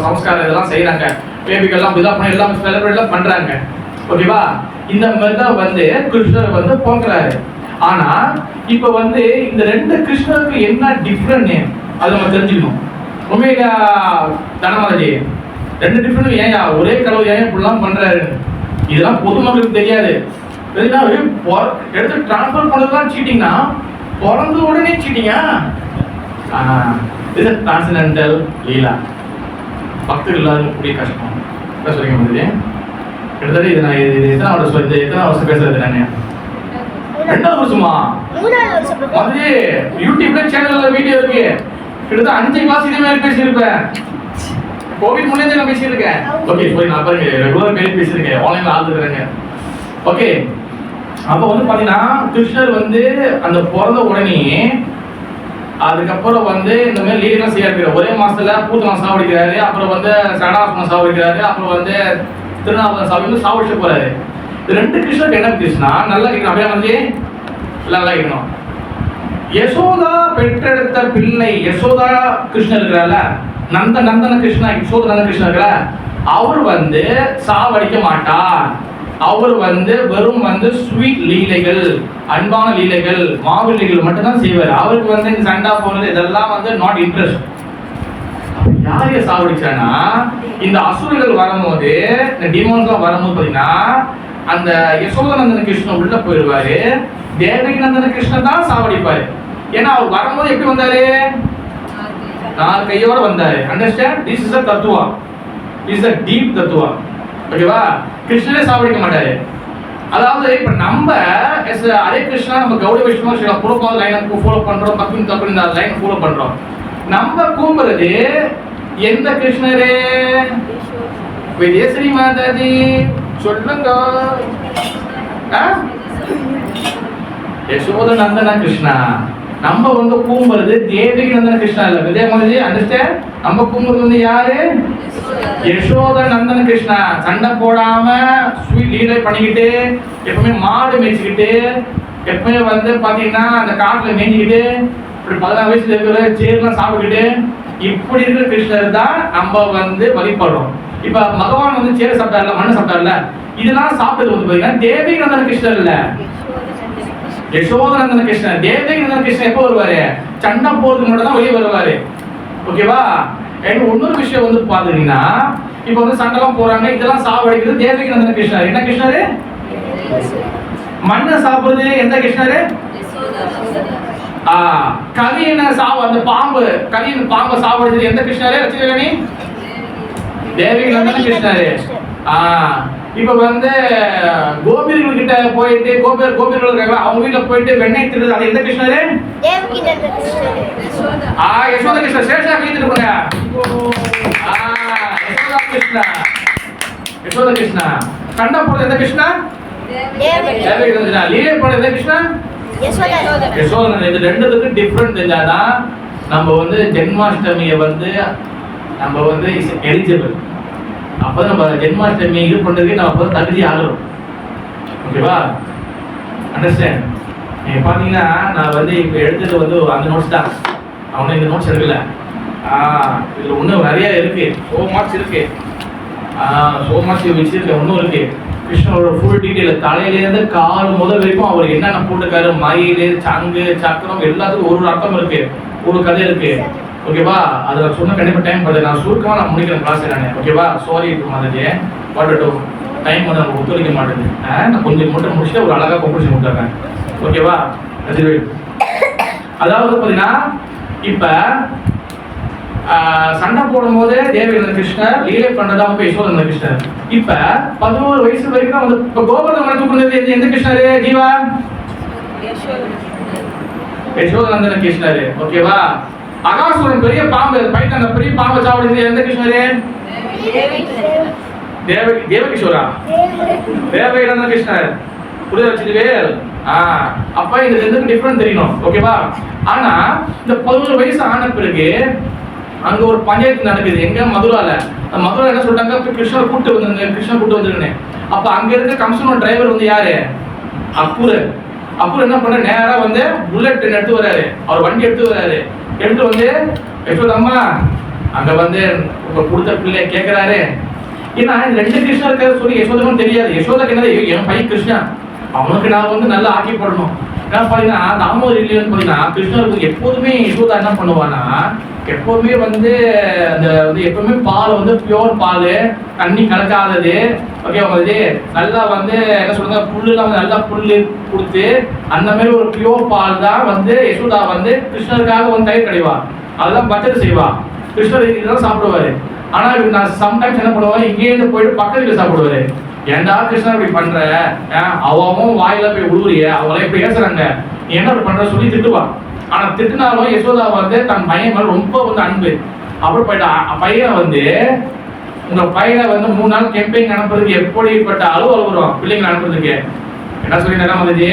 சம்ஸ்காரம் இதெல்லாம் செய்யறாங்க. பேபிகள்லாம் இதெல்லாம் பண்ணி எல்லாம் செலிப்ரேட் பண்றாங்க, ஓகேவா? இந்த மாதிரி தான் வந்து கிருஷ்ணர் வந்து போக்குறாரு. ஆனா இப்ப வந்து இந்த ரெண்டு கிருஷ்ணருக்கு என்ன டிஃபரெண்ட் அதை நம்ம தெரிஞ்சுக்கணும். உண்மையில தனமாதி ரெண்டு டிஃபரெண்ட் ஏன் ஒரே கடவுள் ஏன் இப்படிலாம் பண்றாரு, இதெல்லாம் பொதுமக்களுக்கு தெரியாது. எடுத்து டிரான்ஸ்ஃபர் பண்ணதுதான் சீட்டிங்னா, பிறந்த உடனே சீட்டிங்கா? இது டிரான்சென்டென்டல் லீலா. பக்தர்கள் எல்லாரும் கூடிய கஷ்டம் என்ன சொல்றீங்க மாதிரி கிட்டத்தட்ட இது நான் எத்தனை வருஷம் பேசுறது? நான் 2வது வருஷமா மாதிரி யூடியூப்ல சேனல்ல வீடியோ இருக்கு. கிட்டத்தட்ட 5 கிளாஸ் இதே மாதிரி பேசியிருப்பேன். கோவிட் முன்னே நான் பேசியிருக்கேன். ஓகே சாரி, நான் பாருங்க ரெகுலர் பேசியிருக்கேன், ஆன்லைன்ல ஆள் இருக்கிறேங்க. ஓகே, அப்ப வந்து பாத்தீங்கன்னா கிருஷ்ணர் வந்து அந்த பிறந்த உடனே அதுக்கப்புறம் வந்து இந்த மாதிரி லீலாம் செய்ய ஒரே மாசத்துல பூத்தனம் சாவடிக்கிறாரு, அப்புறம் வந்து சடாசனம் சாவடிக்கிறாரு, அப்புறம் வந்து திருநாவலம் சாவடி சாவடிச்சு போறாரு. இது ரெண்டு கிருஷ்ணருக்கு என்ன கிருஷ்ணா நல்லா கேட்கணும், அப்படியே வந்து நல்லா கேட்கணும். யசோதா பெற்றெடுத்த பிள்ளை யசோதா கிருஷ்ணர் இருக்கிறால, நந்தன கிருஷ்ணா, யசோத நந்தன கிருஷ்ணர் இருக்கிற, அவர் வந்து சாவடிக்க மாட்டார். அவர் வந்து வெறும் வந்து ஸ்வீட் லீலைகள், அன்பான லீலைகள், மாவிலைகள் மட்டும்தான் செய்வார். அவருக்கு வந்து இந்த சண்டா போறது இதெல்லாம் வந்து நாட் இன்ட்ரெஸ்ட். யாரைய சாவடிச்சானா, இந்த அசுரர்கள் வரும்போது, இந்த டிமோன்ஸ்லாம் வரும்போது பாத்தீங்கன்னா அந்த யசோதநந்தன கிருஷ்ணன் உள்ள போயிடுவாரு, தேவகி நந்தன கிருஷ்ணன் தான் சாவடிப்பாரு. ஏன்னா அவர் வரும்போது எப்படி வந்தாரு, 4 கையோட வந்தாரு. Understand, this is a Tattva, is a deep தத்துவா, ஓகேவா? கிருஷ்ணரே சாவடிக்க மாட்டாரு. அதாவது இப்ப நம்ம ஹரே கிருஷ்ணா, நம்ம கௌட விஷ்ணு ஸ்ரீ புரோபாத லைனை ஃபாலோ பண்றோம், பக்தி தப்பு இந்த லைன் ஃபாலோ பண்றோம். நம்ம கூம்புறது எந்த கிருஷ்ணரே? விஜயஸ்ரீ மாதாஜி சொல்லுங்க. யசோத நந்தன கிருஷ்ணா. நம்ம வந்து கூம்புறது தேவகி நந்தன கிருஷ்ணா இல்ல, விஜய மாதாஜி அண்டர்ஸ்டாண்ட்? நம்ம கூம்புறது வந்து யாரு? யசோத நந்தன கிருஷ்ணா. சண்டை போடாம ஸ்வீட் லீலை பண்ணிக்கிட்டு, எப்பவுமே மாடு மேய்ச்சிக்கிட்டு, எப்பவுமே வந்து பாத்தீங்கன்னா அந்த காட்டுல மேய்ஞ்சிக்கிட்டு, இப்படி 14 வயசுல இருக்கிற சேர்லாம் சாப்பிட்டுக்கிட்டு, இப்படி இருக்கிற கிருஷ்ணர் தான் நம்ம வந்து வழிபடுறோம். இப்ப பகவான் வந்து சேர சாப்பிட்டார்ல, மண்ணு சாப்பிட்டார்ல, இதெல்லாம் சாப்பிட்டது வந்து பாத்தீங்கன்னா தேவகி நந்தன கிருஷ்ணர் இல்ல, யசோத நந்தன கிருஷ்ணர். தேவகி நந்தன கிருஷ்ணன் எப்போ வருவாரு? சண்டை போறதுக்கு மட்டும் தான் வெளியே வருவாரு, ஓகேவா? இன்னொரு விஷயம் வந்து பாத்தீங்கன்னா, இப்ப வந்து சண்டைலாம் போறாங்க, இதெல்லாம் சாவடிக்கிறது தேவகி நந்தன கிருஷ்ணர். என்ன கிருஷ்ணரு? மண்ணை சாப்பிடுறது எந்த கிருஷ்ணரு? கலியனை அந்த பாம்பு, கலியன் பாம்பை சாவடிச்சது எந்த கிருஷ்ணரு? வச்சுக்கணி தேவகி நந்தன கிருஷ்ணரு. இப்ப வந்து கோபியர்கள் கிட்ட போயிட்டு, கோபியர்கள் இருக்காங்க, அவங்க வீட்டுல போயிட்டு வெண்ணெய் திருடுறது, அது எந்த கிருஷ்ணரு? யசோத கிருஷ்ணர். சேஷா வீட்டுக்கு போங்க. யசோதா கிருஷ்ணா, யசோத கிருஷ்ணா. சண்டை போடுறது எந்த கிருஷ்ணா? தேவகி நந்தனா. லீலை போடுறது எந்த கிருஷ்ணா? யசோதா. இது ரெண்டுத்துக்கு டிஃபரெண்ட் தெரிஞ்சாதான் நம்ம வந்து ஜென்மாஷ்டமியை வந்து நம்ம வந்து எலிஜிபிள். அப்பதான் நம்ம ஜென்மாஷ்டமி இது பண்றதுக்கு நம்ம அப்பதான் தகுதி ஆகிறோம், ஓகேவா? அண்டர்ஸ்டாண்ட்? நீங்க பாத்தீங்கன்னா நான் வந்து இப்போ எடுத்தது வந்து அந்த நோட்ஸ் தான், அவனும் இந்த நோட்ஸ் எடுக்கல. இதுல இன்னும் நிறைய இருக்கு, ஸோ மச் இருக்கு, ஸோ மச் வச்சிருக்க இன்னும் இருக்கு. கிருஷ்ணரோட ஃபுல் டீட்டெயில் தலையிலேருந்து கால் முதல் வரைக்கும் அவர் என்னென்ன போட்டுக்காரு, மயில், சங்கு, சக்கரம் எல்லாத்துக்கும் ஒரு அர்த்தம் இருக்கு, ஒரு கதை இருக்கு. ஓகேவா? அது நான் சொன்ன கண்டிப்பாக டைம் பார்த்து நான் சுருக்கமாக நான் முடிக்கிறேன் கிளாஸ் நான். ஓகேவா? சாரி இப்போ மாதிரி வாட்டர் டைம் வந்து நமக்கு ஒத்துழைக்க மாட்டேங்குது. நான் கொஞ்சம் மட்டும் முடிச்சுட்டு ஒரு அழகாக கம்பெனிஷன் கொடுத்துட்றேன். ஓகேவா? அதாவது பார்த்தீங்கன்னா இப்போ சண்டை போடும் போது தேவகிருஷ்ண கிருஷ்ணர் லீலை பண்றதா யசோதன கிருஷ்ணர். இப்ப 11 வயசு வரைக்கும் வந்து இப்ப கோவர்தன தூக்குனது எந்த கிருஷ்ணரு? ஜீவா யசோதனந்தன கிருஷ்ணரு. ஓகேவா? அகாசுரன் பெரிய பாம்பு, பைத்தன் பெரிய பாம்பை சாப்பிடுறது எந்த கிருஷ்ணரு? தேவகிஷோரா? தேவகிருஷ்ண கிருஷ்ணர். புரியுதா வச்சுக்கவேல்? அப்ப இந்த ரெண்டுக்கு டிஃபரன்ஸ் தெரியணும். ஓகேவா? ஆனா இந்த 11 வயசு ஆன பிறகு அங்க ஒரு பஞ்சாயத்து நடக்குது. எங்க? மதுரால. மதுரா என்ன சொல்றாங்க, கிருஷ்ணர் கூட்டு வந்துருங்க. அப்ப அங்க இருக்க கம்சனோட டிரைவர் வந்து யாரு? அப்புர். அப்புர் என்ன பண்ற, நேரா வந்து புல்லட் எடுத்து வராரு, அவர் வண்டி எடுத்து வராரு. எடுத்து வந்து யசோதம்மா அங்க வந்து உங்க கொடுத்த பிள்ளை கேட்கிறாரு. ஏன்னா இந்த ரெண்டு கிருஷ்ணா இருக்காரு சொல்லி யசோதமும் தெரியாது. யசோதாக்கு என்ன, என் பையன் கிருஷ்ணா, அவனுக்கு நான் வந்து நல்லா ஆக்கி போடணும். என்ன பாத்தீங்கன்னா தாமோதர் இல்லைன்னு பாத்தீங்கன்னா கிருஷ்ணருக்கு எப்போதுமே யசோதா என்ன பண்ணுவான்னா, எப்போதுமே வந்து அந்த வந்து எப்பவுமே பால் வந்து பியோர் பால், தண்ணி கலக்காதது. ஓகே வந்து நல்லா வந்து என்ன சொல்றாங்க, புல்லுலாம் வந்து நல்லா புல்லு கொடுத்து அந்த மாதிரி ஒரு பியோர் பால் தான் வந்து யசோதா வந்து கிருஷ்ணருக்காக வந்து தயிர் கிடைவா, அதெல்லாம் பச்சை செய்வா. கிருஷ்ணர் இதெல்லாம் சாப்பிடுவாரு. ஆனா நான் சம்டைம்ஸ் என்ன பண்ணுவேன், இங்கேருந்து போயிட்டு பக்கத்துல சாப்பிடுவாரு. ஏன்டா கிருஷ்ணா இப்படி பண்ற, அவன் வாயில போய் உழுவுறிய, அவங்கள இப்படி பேசுறாங்க, நீ என்ன இப்படி பண்ற சொல்லி திட்டுவான். ஆனா திட்டுனாலும் யசோதா வந்து தன் பையன் மேல ரொம்ப வந்து அன்பு. அப்புறம் போயிட்டு பையனை வந்து உங்க பையனை வந்து 3 நாள் கேம்பிங் அனுப்புறதுக்கு எப்படிப்பட்ட அலுவலம் பிள்ளைங்களை அனுப்புறதுக்கு என்ன சொல்லி நேரம் வந்துச்சு.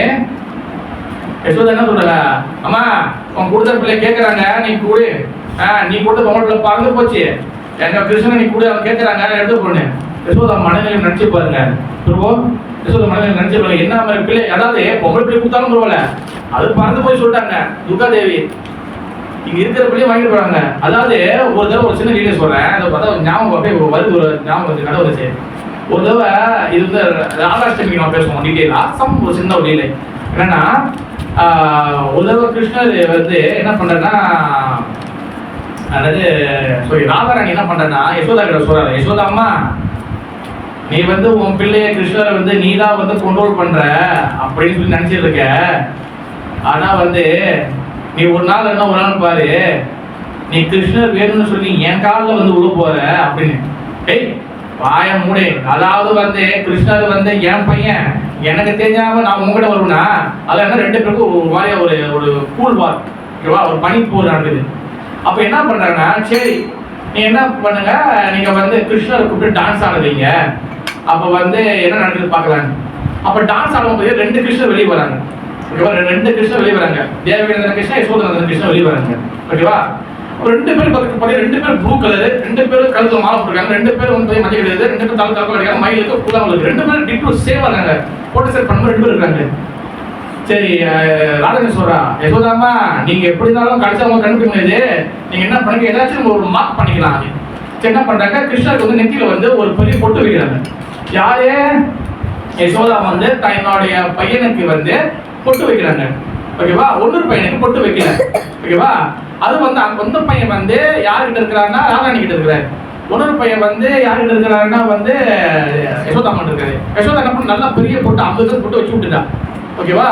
யசோதா என்ன சொல்றாங்க, அம்மா உன் கொடுத்த பிள்ளை கேட்கறாங்க, நீ கூடு, நீ கொடுத்த பொங்கல பறந்து போச்சு, எங்க கிருஷ்ணன் நீ கூட அவங்க கேட்கறாங்க, எடுத்து போனேன். யசோதா மனநிலை நினைச்சு பாருங்க. யசோதா மனநிலை நினைச்சு பாருங்க, என்ன மாதிரி பிள்ளை, அதாவது பொங்கல் பிள்ளை கொடுத்தாலும் பரவாயில்ல, அது பறந்து போய் சொல்லிட்டாங்க துர்காதேவி. இங்க இருக்கிற பிள்ளையும் வாங்கிட்டு போறாங்க. அதாவது ஒரு தடவை ஒரு சின்ன வீடியோ சொல்றேன், அதை பார்த்தா ஞாபகம் அப்படியே வருது, ஒரு ஞாபகம் வந்து கடவுள் வச்சு. ஒரு தடவை இது வந்து ராதாஷ்டமிக்கு நம்ம பேசுவோம் டீட்டெயிலா, ஒரு சின்ன ஒரு லீலை என்னன்னா, ஒரு தடவை கிருஷ்ணர் வந்து என்ன பண்றேன்னா, அதாவது ராதாராணி என்ன பண்றேன்னா யசோதா கிட்ட சொல்றாரு, யசோதா அம்மா நீ வந்து உன் பிள்ளைய கிருஷ்ணரை வந்து நீ தான் வந்து கண்ட்ரோல் பண்ற அப்படின்னு சொல்லி நினைச்சிட்டு இருக்க. ஆனா வந்து நீ ஒரு நாள் என்ன ஒரு நாள் பாரு, நீ கிருஷ்ணர் வேணும்னு சொல்லி என் காலில் வந்து உள்ள போற அப்படின்னு. ஏய் வாய மூடே, அதாவது வந்து கிருஷ்ணர் வந்து என் பையன், எனக்கு தெரிஞ்சாம நான் உங்ககிட்ட வருவேனா, அதுல என்ன 2 பேருக்கும் ஒரு மாதிரியா ஒரு கூல் வார், ஓகேவா, ஒரு பனி போர் நடக்குது. அப்ப என்ன பண்றாங்கன்னா, சரி நீ என்ன பண்ணுங்க, நீங்க வந்து கிருஷ்ணரை கூப்பிட்டு டான்ஸ் ஆடுவீங்க, அப்ப வந்து என்ன நடக்குது பார்க்கலாம். அப்ப டான்ஸ் ஆடும்போது 2 கிருஷ்ணர் வெளியே வராங்க. ஓகேவா? 2 கிருஷ்ணர் வெளியே வராங்க, தேவகிருஷ்ண கிருஷ்ணா, யசோதனந்தன கிருஷ்ணா வெளியே வராங்க. ஓகேவா? 2 பேர் பார்த்தீங்கன்னா 2 பேர் ப்ளூ கலர், 2 பேரும் கழுத்துல மாலை போட்டுருக்காங்க, 2 பேரும் வந்து மஞ்சள் கிடையாது, 2 பேரும் தலை கிடையாது, மயிலுக்கு புல்லாம் இருக்கு, 2 பேரும் டிட்டோ சேம் வராங்க, போட்டோ செட் பண்ணும்போது 2 பேர் இருக்காங்க. சரி ராதாகிருஷ்ண சொல்றா, யசோதாமா நீங்க எப்படி இருந்தாலும் கடைசியா அவங்க கண்டுபிடிக்க முடியாது, நீங்க என்ன பண்ணுங்க, ஏதாச்சும் ஒரு மார்க் பண்ணிக்கலாம். சரி என்ன பண்றாங்க, கிருஷ்ணருக்கு வந்து நெத்தியில வந்து ஒரு பெரிய பொட்டு வைக்கிறாங்க. யாரு? யசோதா வந்து தன்னுடைய பையனுக்கு வந்து பொட்டு வைக்கிறாங்க. ஓகேவா? ஒன்னொரு பையனுக்கு பொட்டு வைக்கல. ஓகேவா? அது வந்து அந்த பையன் வந்து யாருக்கிட்ட இருக்கிறாருன்னா ராதாராணி கிட்ட இருக்கிறாரு. இன்னொரு பையன் வந்து யாருக்கிட்ட இருக்கிறாருன்னா வந்து யசோதா அம்மன் இருக்காரு. யசோதா என்ன பண்ண, நல்லா பெரிய பொட்டு 50 பொட்டு வச்சு விட்டுட்டா. ஓகேவா?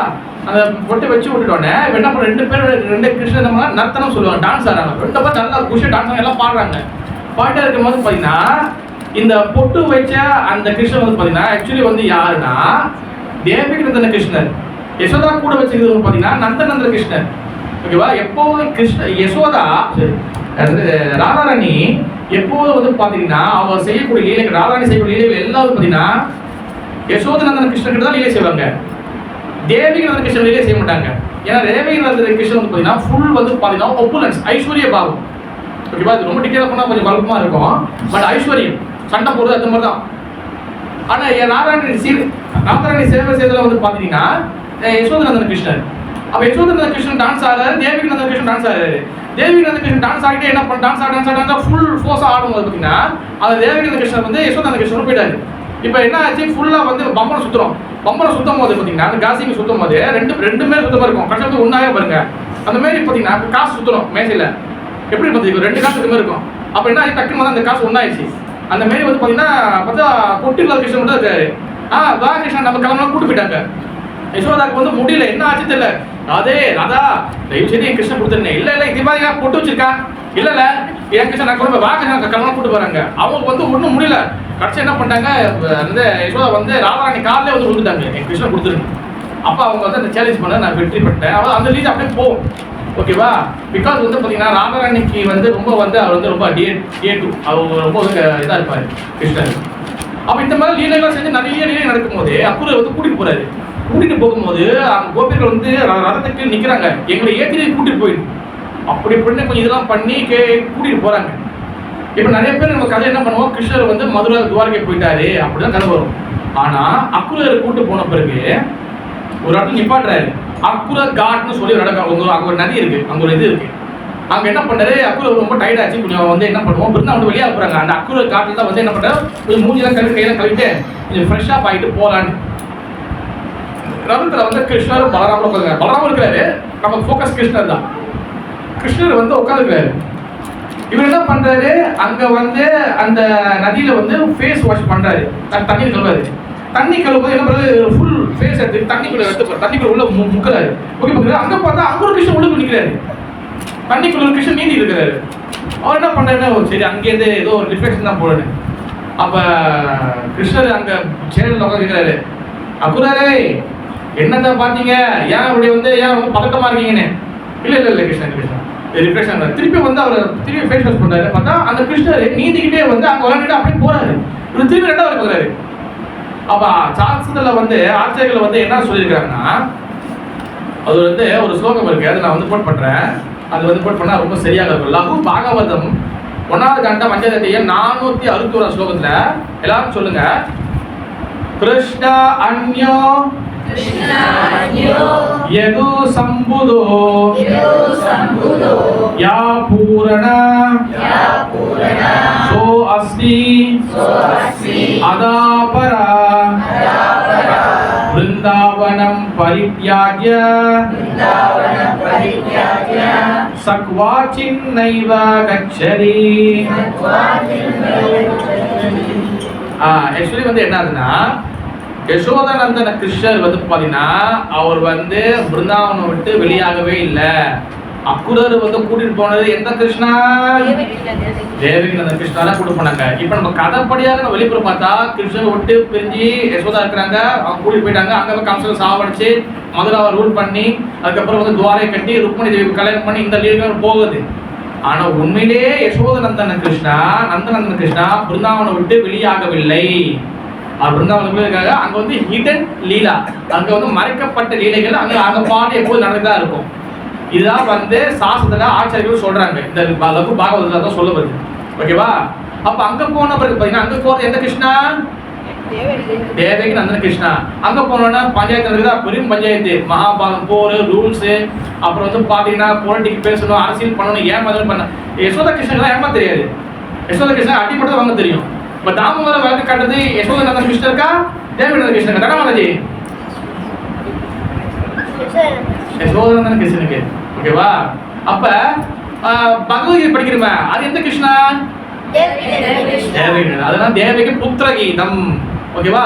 அந்த பொட்டு வச்சு விட்டுட்டோன்னே என்ன பண்ண, 2 பேர் 2 கிருஷ்ணன் நர்த்தனம் சொல்லுவாங்க, டான்ஸ் ஆடுறாங்க. 2 பேர் நல்லா குஷி டான்ஸ் எல்லாம் பாடுறாங்க. பாட்டா இருக்கும் போது பாத்தீங்கன்னா இந்த பொட்டு வச்ச அந்த கிருஷ்ணன் வந்து பாத்தீங்கன்னா ஆக்சுவலி வந்து யாருன்னா தேவகிருஷ்ண கிருஷ்ணர். யசோதா கூட வச்சிருக்கிறது பாத்தீங்கன்னா நந்தநந்தன கிருஷ்ணர். ஓகேவா? எப்போதும் யசோதா ராதாராணி எப்போதும் வந்து பாத்தீங்கன்னா அவங்க செய்யக்கூடிய லீலைகள், ராதாராணி செய்யக்கூடிய லீலைகள் எல்லாரும் பாத்தீங்கன்னா யசோதனந்தன கிருஷ்ணன் தான் லீலை செய்வாங்க. தேவகிருஷ்ண கிருஷ்ணன் லீலை செய்ய மாட்டாங்க. ஏன்னா தேவகிருஷ்ண கிருஷ்ணன் வந்து பாத்தீங்கன்னா ஃபுல் வந்து பாத்தீங்கன்னா ஒப்புலன்ஸ், ஐஸ்வர்ய பாவம். ஓகேவா? இது ரொம்ப டீட்டெயிலாக பண்ணா கொஞ்சம் குழப்பமா இருக்கும், பட் ஐஸ்வர்யம், சண்டை போடுறது அந்த மாதிரி தான். ஆனா ராதாராணி சேவை செய்தல வந்து பாத்தீங்கன்னா யசோதனந்தன கிருஷ்ணர் அப்ப யசோதா கிருஷ்ணன் டான்ஸ் ஆடுறாரு, தேவகி நந்தன கிருஷ்ணன் டான்ஸ் ஆடுறாரு. தேவகி நந்தன கிருஷ்ணன் டான்ஸ் ஆடிட்டு என்ன பண்ண டான்ஸ் ஃபுல் ஃபோர்ஸா ஆடும்போது பாத்தீங்கன்னா அந்த தேவகி நந்தன கிருஷ்ணன் வந்து யசோதா கிருஷ்ணன் போயிட்டாரு. இப்போ என்ன ஆச்சு, ஃபுல்லா வந்து பம்பரம் சுத்தும் போது பாத்தீங்கன்னா அந்த காசிங்க சுத்தும் போது ரெண்டுமே சுத்தமா இருக்கும். கடைசி வந்து ஒன்னாவே பாருங்க அந்த மாதிரி பாத்தீங்கன்னா காசு சுத்தணும் மேசையில எப்படி பாத்தீங்க, 2 காசு இதுமாதிரி இருக்கும். அப்ப என்ன ஆச்சு, டக்குனு வந்து அந்த காசு ஒன்னாயிடுச்சு. அந்த மாதிரி வந்து பாத்தீங்கன்னா பார்த்தா பொட்டில கிருஷ்ணன் மட்டும் இருக்காரு. வா கிருஷ்ணன் நம்ம கிளம்பலாம் கூட்டு போயிட்டாங்க. யசோதாக்கு வந்து முடியல, என்ன ஆச்சு தெரியல. அதே ராதா தயவு செய்து என் கிருஷ்ணன் கொடுத்துருந்தேன். இல்ல இது மாதிரி பொட்டு வச்சிருக்கா, இல்ல என் கிருஷ்ணன் நான் கூட வா கிருஷ்ணன் கிளம்பலாம் கூட்டு போறாங்க. அவங்க வந்து ஒன்றும் முடியல. கடைசி என்ன பண்ணிட்டாங்க, அந்த யசோதா வந்து ராதாராணி காலிலே வந்து விழுந்துட்டாங்க, என் கிருஷ்ணன் கொடுத்துருங்க. அப்ப அவங்க வந்து அந்த சேலஞ்ச் பண்ண நான் வெற்றி பெற்றேன். அவள் அந்த லீட் அப்படியே போகும். ஓகேவா? பிகாஸ் வந்து பார்த்தீங்கன்னா ராதாராணிக்கு வந்து ரொம்ப வந்து அவர் வந்து ரொம்ப டே2 அவர் ரொம்ப இதாக இருப்பார் கிருஷ்ணன். அப்போ இந்த மாதிரி லீலைலாம் செஞ்சு நிறைய லீலை நடக்கும்போது அப்புறம் வந்து கூட்டிட்டு போகும்போது அந்த கோபிகள் வந்து ரதத்துக்கு நிற்கிறாங்க, எங்களை ஏற்றி கூட்டிட்டு போயிடும் அப்படி பண்ணி கொஞ்சம் இதெல்லாம் பண்ணி கூட்டிட்டு போறாங்க. இப்போ நிறைய பேர் நம்ம கதை என்ன பண்ணுவோம், கிருஷ்ணர் வந்து மதுரை துவாரகை போயிட்டாரு அப்படிதான் கதை வரும். ஆனா அக்குரரை கூட்டு போன பிறகு ஒரு இடத்துல நிப்பாட்டுறாரு. அக்குர காட்னு சொல்லி ஒரு இடம், அங்க ஒரு நதி இருக்கு, அங்க ஒரு இது இருக்கு. அங்க என்ன பண்றாரு, அக்குர ரொம்ப டயர்ட் ஆச்சு, கொஞ்சம் வந்து என்ன பண்ணுவோம் பிறந்தா வந்து வெளியே போறாங்க. அந்த அக்குர காட்டுல தான் வந்து என்ன பண்றாரு, கொஞ்சம் மூஞ்சிலாம் கழுவி கையெல்லாம் கழுவிட்டு கொஞ்சம் ஃப்ரெஷ்ஷா ஆகிட்டு போலான்னு. ரதத்துல வந்து கிருஷ்ணர் பலராம இருக்கிறாரு. நம்ம ஃபோக்கஸ் கிருஷ்ணர் தான். கிருஷ்ணர் வந்து உட்காந்துருக்காரு. இவர் என்ன பண்றாரு, அங்க வந்து அந்த நதியில வந்து ஃபேஸ் வாஷ் பண்றாரு, தண்ணி கழுவாரு. தண்ணி கழுவும்போது என்ன பண்றாரு, ஃபுல் ஃபேஸ் எடுத்து தண்ணிக்குள்ள உள்ள முக்கிறாரு. ஓகே பாக்குறாரு. அங்க பார்த்தா அங்க ஒரு கிருஷ்ணன் உள்ள நிற்கிறாரு, தண்ணிக்குள்ள ஒரு கிருஷ்ணன் நீந்தி இருக்கிறாரு. அவர் என்ன பண்றாருன்னா சரி அங்கேருந்து ஏதோ ஒரு ரிஃப்ளெக்ஷன் தான் போடுறேன். அப்ப கிருஷ்ணர் அங்க சேனல் உட்காந்துருக்கிறாரு. அக்குராரே என்னதான் பாத்தீங்க, ஏன் அப்படி வந்து ஏன் ரொம்ப பதட்டமா இருக்கீங்கன்னு. இல்ல கிருஷ்ணன் ரிஃப்ளெக்ஷன் திருப்பி வந்து அவர் திருப்பி ஃபேஸ் வாஷ் பண்றாரு. பார்த்தா அந்த கிருஷ்ணர் நீந்திக்கிட்டே வந்து அங்க விளையாண்டுட்டு அப்படியே போறாரு. இவர் திருப்பி ரெண்டாவது போறாரு. அப்ப சாஸ்திரத்துல வந்து ஆச்சாரியர்கள் வந்து என்ன சொல்லியிருக்காங்கன்னா, அது வந்து ஒரு ஸ்லோகம் இருக்கு, அதை நான் வந்து கோட் பண்றேன். அது வந்து கோட் பண்ணா ரொம்ப சரியாக இருக்கும். லகு பாகவதம் 1வது கண்டம் 5வது அத்தியாயம் 461 ஸ்லோகத்துல எல்லாரும் சொல்லுங்க. கிருஷ்ண அன்யோ யது சம்புதோ யா பூரண சோ அஸ்தி அதாபரா விருந்தாவனம் பரித்யாஜ்ய சக்வாச்சின்னைவ கச்சரி. ஆக்சுவலி வந்து என்ன ஆகுதுன்னா, யசோதானந்தன கிருஷ்ணர் வந்து பாத்தீங்கன்னா அவர் வந்து பிருந்தாவனம் விட்டு வெளியாகவே இல்லை. அக்குரர் வந்து கூட்டிட்டு போனது எந்த கிருஷ்ணா, தேவகி நந்தன கிருஷ்ணா தான் கூட்டிட்டு போனாங்க. இப்ப நம்ம கதைப்படியாக நம்ம வெளிப்புற பார்த்தா கிருஷ்ணர் விட்டு பிரிஞ்சு யசோதா இருக்கிறாங்க, அவங்க கூட்டிட்டு போயிட்டாங்க. அங்க கம்சனை சாவடிச்சு மதுராவை ரூல் பண்ணி அதுக்கப்புறம் வந்து துவாரை கட்டி ருக்மணி தேவி கல்யாணம் பண்ணி இந்த லீலைகள் போகுது. ஆனா உண்மையிலே யசோதனந்தன கிருஷ்ணா நந்தனந்தன கிருஷ்ணா பிருந்தாவனம் விட்டு வெளியாகவில்லை. பிருந்தாவனத்துல இருக்காங்க. அங்க வந்து ஹிடன் லீலா, அங்க வந்து மறைக்கப்பட்ட லீலைகள் அங்க பாடு எப்போது நடந்துதான் இருக்கும். இதுதான் வந்து சாஸ்திரத்துல ஆச்சாரியர்கள் சொல்றாங்க. இந்த லகு பாகவதத்துல தான் சொல்ல வருது. ஓகேவா? அப்ப அங்க போன பிறகு பாத்தீங்கன்னா அங்க போறது எந்த கிருஷ்ணா, தேவகி நந்தன கிருஷ்ணா. அங்க போனோம்னா பஞ்சாயத்து நடக்குதா, பெரும் பஞ்சாயத்து, மகாபாரதம் போர் ரூல்ஸ், அப்புறம் வந்து பாத்தீங்கன்னா பொலிட்டிக் பேசணும், அரசியல் பண்ணணும், ஏமாதல் பண்ண. யசோதா கிருஷ்ணன் ஏமா தெரியாது, யசோதா கிருஷ்ணன் அடிப்பட்டதை வாங்க தெரியும். இப்ப தாமோதர வழக்கு காட்டுறது யசோதா நந்தன கிருஷ்ணருக்கா தேவகி நந்தன கிருஷ்ணன் தடமாலஜி யசோதா நந்தன கிருஷ்ணனுக்கு. ஓகேவா? அப்ப பகவத்கீதை படிக்கிறோமே அது எந்த கிருஷ்ணா, தேவகி. அதெல்லாம் தேவகி புத்திர கீதம். ஓகேவா?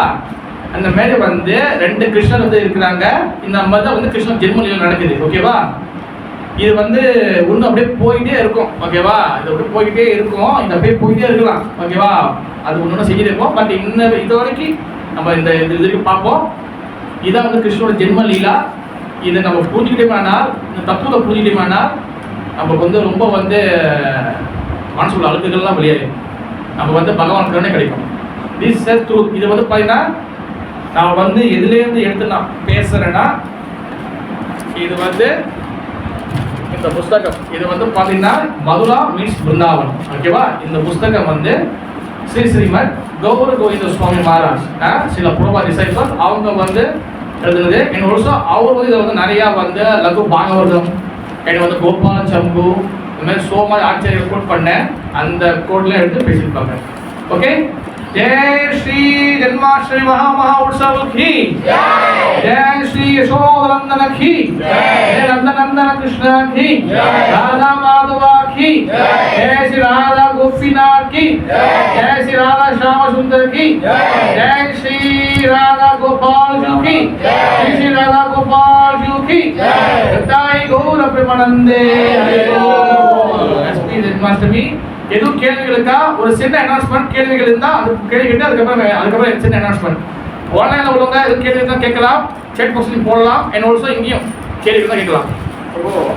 அந்த மாதிரி வந்து 2 கிருஷ்ணர் வந்து இருக்கிறாங்க. இந்த மாதிரி தான் வந்து கிருஷ்ணன் ஜென்மலீலை நடக்குது. ஓகேவா? இது வந்து ஒண்ணு அப்படியே போயிட்டே இருக்கும். ஓகேவா? இது அப்படியே போயிட்டே இருக்கும், இது அப்படியே போயிட்டே இருக்கலாம். ஓகேவா? அது ஒண்ணு செஞ்சுட்டே இருப்போம். பட் இந்த இதோடைக்கு நம்ம இந்த இதுக்கு பார்ப்போம். இதான் வந்து கிருஷ்ணனோட ஜென்மலீலா. இதை நம்ம புரிஞ்சுக்கிட்டோம்னால், இந்த தத்துவத்தை புரிஞ்சுக்கிட்டோம்னால் நமக்கு வந்து ரொம்ப வந்து மனசுக்குள்ள அழுக்குகள்லாம் வெளியாகும். நம்ம வந்து பகவான் கருணை கிடைக்கும். This is truth. இது வந்து பார்த்தீங்கன்னா நான் வந்து எதுலேருந்து எடுத்து நான் பேசுறேன்னா, இது வந்து இந்த புஸ்தகம், இது வந்து பார்த்தீங்கன்னா மதுரா மீன்ஸ் பிருந்தாவன். ஓகேவா? இந்த புஸ்தகம் வந்து ஸ்ரீமத் கௌர கோவிந்த சுவாமி மகாராஜ் சில புரோபா டிசைபிள்ஸ் அவங்க வந்து எழுதுனது. அண்ட் ஆல்சோ அவர் வந்து இதை வந்து நிறையா வந்து லகு பாகவதம் அண்ட் வந்து கோபால சம்பு இந்த மாதிரி சோமா ஆச்சாரியர் கோட் பண்ண அந்த கோட்ல எடுத்து பேசியிருப்பாங்க. ஓகே, जय श्री जन्माष्टमी महा उत्सव की जय श्री यशोदनंदन की जय नंदनंदन कृष्ण की राधा माधवा की जय श्री राधा गोपीनाथ की जय श्री राधा श्याम सुंदर की जय श्री राधा गोपाल जी की जय श्री राधा गोपाल जी की जय गौर प्रेमानंदे हरे बोल। एसपी जन्माष्टमी எதுவும் கேள்விகளுக்கா ஒரு சின்ன அனௌன்ஸ்மெண்ட், கேள்விகள் இருந்தா அது கேள்வி கேட்டு அதுக்கப்புறம் சின்ன அனௌன்ஸ்மெண்ட். ஆன்லைன்ல உள்ளவங்க எதுவும் கேள்வி இருந்தால் கேட்கலாம், சேட் பாக்ஸ்லையும் போடலாம். அண்ட் ஆல்சோ இங்கேயும் கேள்வி தான் கேட்கலாம்.